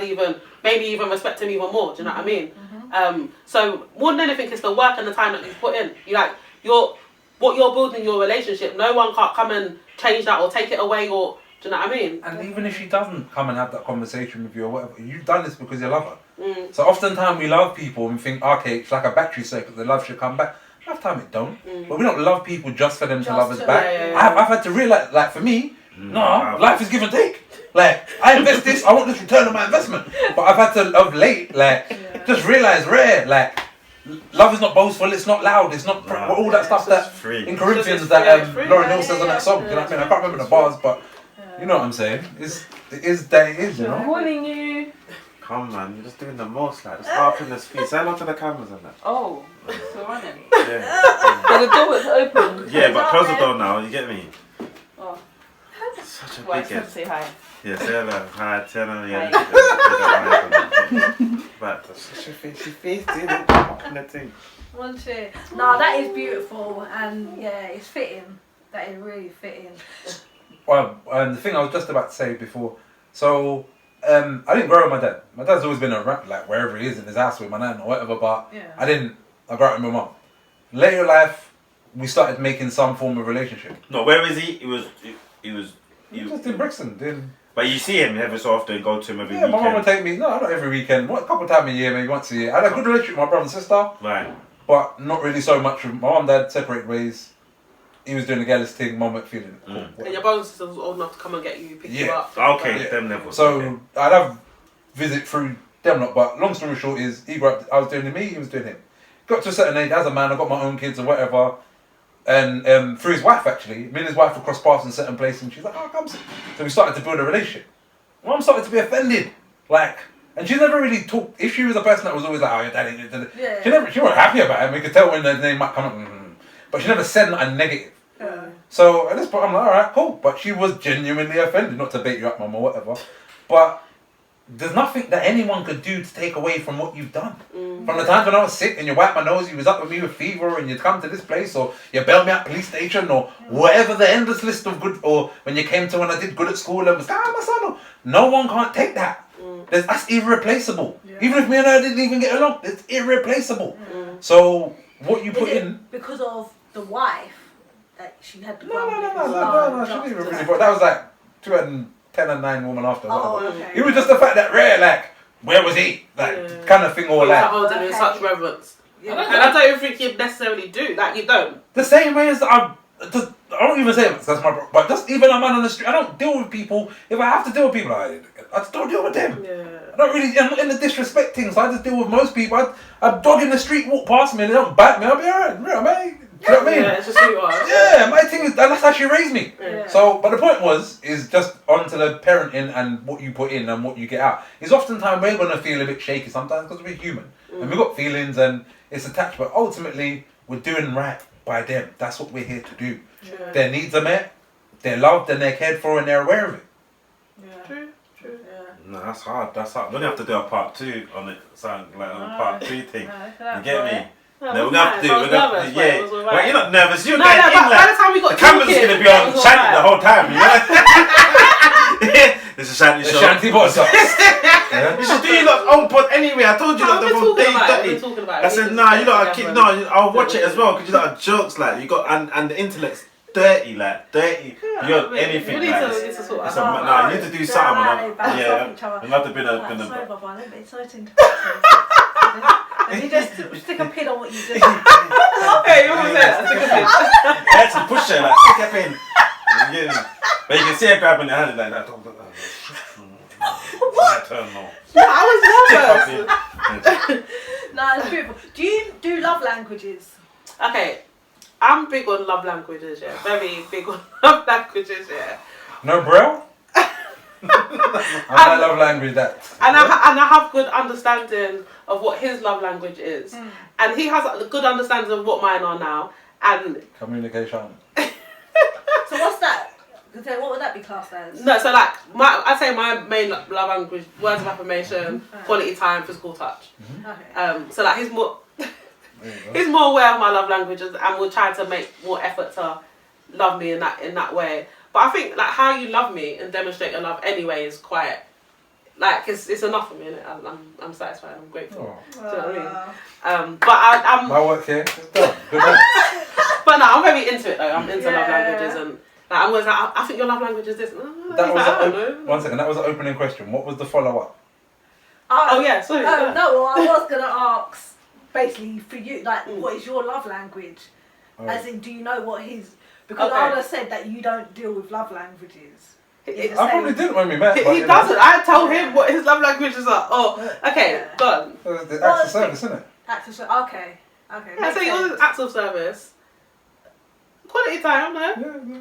made me even respect him even more. Do you know what I mean? So more than anything, it's the work and the time that you've put in. What you're building in your relationship, no one can't come and change that or take it away, or do you know what I mean? And even if she doesn't come and have that conversation with you or whatever, you've done this because you love her. So oftentimes we love people and think, okay, it's like a battery circuit, the love should come back. Half time it don't. But we don't love people just for them to love us back. I've had to realize, like for me, life is give and take. Like, I invest this, I want this return on my investment. But I've had to, of late, just realize, love is not boastful, it's not loud, it's not all that stuff that free. in Corinthians It's that free. Lauryn Hill says on that song. You know what I mean? I can't remember the bars, but you know what I'm saying. It is that it is, you know. Calling you. Come man, you're just doing the most, like just open this feet. Say hello to the cameras and that. Oh, so running. Yeah. But the door was open. Yeah, but close the door now, you get me? Oh. Such a Well, I big just have head. to say hi. Yeah, say hello. Hi, tell her, yeah. But that's such a fancy face, dude. Open the thing. One shit. No, that is beautiful, and yeah, it's fitting. That is really fitting. Well, the thing I was just about to say before, so I didn't grow up with my dad. My dad's always been around, like wherever he is in his house with my nan or whatever, but Yeah. I grew up with my mum. Later life, we started making some form of relationship. No, where is he? He was Just in Brixton, doing. But you see him every so often, go to him every Yeah, my mum would weekend. take me, no, not every weekend, a couple of times a year, maybe once a year. I had a good relationship with my brother and sister, Right. but not really so much with my mum and dad, separate ways. He was doing the gallus thing, mum went feeling it. Cool. And your brother and sister was old enough to come and get you, pick you Yeah. up. Okay, Yeah. them levels. So okay. I'd have visit through them lot, but long story short is he grew up, I was doing me, he was doing him. Got to a certain age, as a man, I got my own kids or whatever, and through his wife actually, me and his wife would cross paths in certain places, and she's like, oh, come see. So we started to build a relationship. Mum started to be offended, and she never really talked, if she was a person that was always like, oh, your daddy, Yeah. she wasn't happy about it, we could tell when the name might come up, but she never said nothing negative. Yeah. So at this point, I'm like, all right, cool. But she was genuinely offended, not to bait you up, mum, or whatever. But there's nothing that anyone could do to take away from what you've done. From the times when I was sick and you wiped my nose, you was up with me with fever, and you'd come to this place, or you bailed me at police station, or whatever the endless list of good, or when you came to when I did good at school and was my son. No one can't take that. That's irreplaceable. Yeah. Even if me and her didn't even get along, it's irreplaceable. So what you put in. Because of the wife that she had the No, she didn't even really. just- But that was like 210 and 9 woman after. Oh, okay. It was just the fact that where was he? Kind of thing, or Like like. holding in such reverence. Yeah. And I don't even think you'd necessarily do that. You don't. The same way as I don't even say it, that's my bro, but just even a man on the street, I don't deal with people. If I have to deal with people, I just don't deal with them. Yeah. I don't really, I'm not in the disrespect thing, so I just deal with most people. A dog in the street walk past me and they don't bite me, I'll be alright. You know what I mean? Do you know what I mean? Yeah, it's just who you are. Yeah, my thing is, that's how she raised me. Yeah. So, but the point is just onto the parenting and what you put in and what you get out. Is oftentimes we're going to feel a bit shaky sometimes because we're human. And we've got feelings and it's attached, but ultimately we're doing right by them. That's what we're here to do. Yeah. Their needs are met, they're loved and they're cared for and they're aware of it. Yeah. True. Yeah. No, that's hard. We're gonna have to do a part 2 on it. Something like a part 3 thing. No, You get me? No, No, we're gonna have to do. I was We're gonna nervous, have to, but yeah. it was alright. Well, you're not nervous. You're No, getting no, in by like. the time we got The camera's talking, gonna be it on was Shanty alright. the whole time. You know? It's a Shanty The show. Shanty what's up? Yeah? You should do your lot own pod anyway. I told you No, lot we've the been whole day talking about it, dirty. we've been talking about it. I said, We nah, just you lot are get kid. together. No, I'll watch it as well because you lot are jokes like you got and the intellect's dirty like dirty. You're anything We need like. to sort It's that out. nah, you need to do something. Yeah, Sorry, another bit of. Baba, let me sorry to interrupt you. Let me just stick a pin on what you just said. Hey, you always said that. That's a pusher, like stick a pin. You get me? But you can see her grabbing the hand like that. What? Turn on. I was nervous. No, it's beautiful. Do you do love languages? Okay, I'm big on love languages, yeah. Very big on love languages, yeah. No, bro? I love language that. And I have good understanding of what his love language is. And he has a good understanding of what mine are now. And Communication. So what's that? What would that be classed as? no, so like I'd say my main love language, words of affirmation, quality time, physical touch. Okay. So like he's more aware of my love languages and will try to make more effort to love me in that way. But I think like how you love me and demonstrate your love anyway is quite like it's enough for me, innit? I'm satisfied. I'm grateful. Oh. Do you know what I mean? But I'm My work here is done. Good night. but no, I'm very into it though. I'm into love Yeah. languages and like, I'm always like I think your love language is this. That was I don't know. one second. That was the opening question. What was the follow-up? Oh yeah, sorry. Oh, no, well, I was going to ask, basically, for you, like, what is your love language? Oh. As in, do you know what his... Because Okay. I would have said that you don't deal with love languages. It- I probably didn't when we met. but, He you know, doesn't. I told him what his love language is like. Oh, okay, Yeah. done. The acts of service, isn't it? Okay. Okay. Yeah, makes so he sense. was acts of service. Quality time, no? Yeah.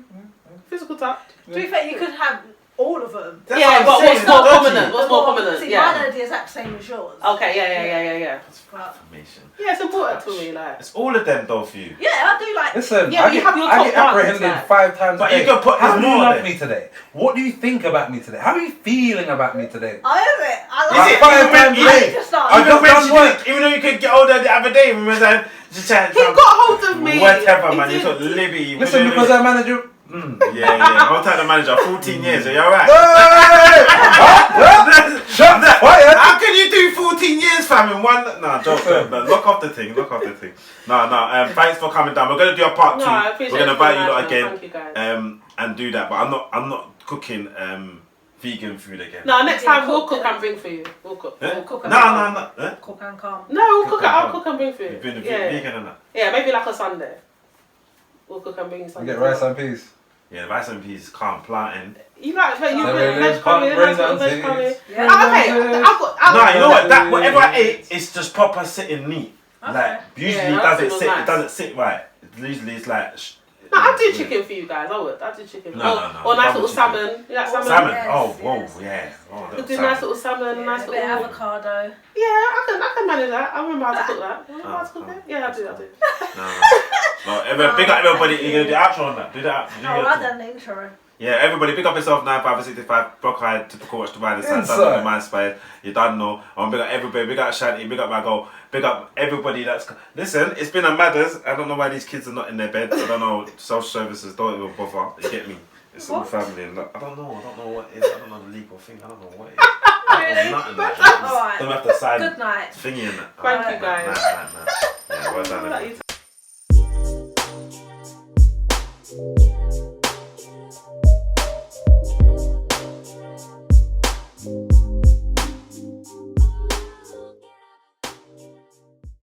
Physical touch. To be fair, you could have all of them. That's Yeah, what but I'm what's saying, more don't prominent? you? What's more prominent? See, mine Yeah. are the exact same as yours. Okay, yeah. But, Affirmation. Yeah, it's important to me, like. It's all of them though for you. yeah, I do like... Listen, Yeah, but you have your top I get ones, apprehended like- 5 times But a day. you can put How there's do you more love there. me today? What do you think about me today? How are you feeling about me today? I love it. I Is love it it. 5 times a even- day. Just start. I've Even just when done she work. did, even though you could get older the other day, we was like, just chatting. He got hold of me. Whatever, He man. You did. took Libby. Listen, because our manager. Yeah. Whole time the manager, 14 years. Are you alright? Shut the fire! How can you do 14 years, fam, in one? Nah, joke. No, lock off the thing. No. Thanks for coming down. We're gonna do a part 2. No, I appreciate We're gonna it. invite you Nice, lot man. again. Thank you, guys. And do that. But I'm not cooking vegan food again. No, next time we'll cook and bring for you. We'll cook. Eh? We'll cook. No. Eh? Cook and calm. No, we'll cook. Cook and I'll come. cook and bring for you. You've been a Yeah. vegan and that. Yeah, maybe like a Sunday. We'll cook and bring you You something. get rice and peas. Yeah, the rice and peas can't planting. You like you So veg there's curry, brains nice little and veg seeds. curry. Yeah. Oh, okay, I've got. No, you know what? That whatever I ate, it's just proper sitting neat. Okay. Like usually Yeah, it that doesn't was sit. nice. It doesn't sit right. Usually it's like. No, I'll do chicken for you guys. I would. I'll do chicken. No. Or nice Double little chicken. salmon. You like salmon? Salmon. Yes, Oh, whoa, yes. yeah. Oh, Could little do salmon. nice little salmon, Yeah, nice a bit little. of avocado. Yeah, I can manage that. I remember how to cook that. I remember how to cook it. Yeah, I do. No. Big up everybody. You're gonna do outro on that. Do that. Oh, I done the intro. Yeah, everybody, pick up yourself 9565, Brockeye, Typical Watch the Riders, done on the MySpace, you done know. I want to big up everybody, big up Ashanti, big up Raggo, big up everybody that's... Listen, it's been a matters. I don't know why these kids are not in their bed. I don't know, social services, don't even bother. You get me? It's all family. And I don't know what it is. I don't know the legal thing. I don't know what it is. I don't know nothing like that. Alright. Don't have to sign Good night. Thingy in that. Thank you, guys. Night.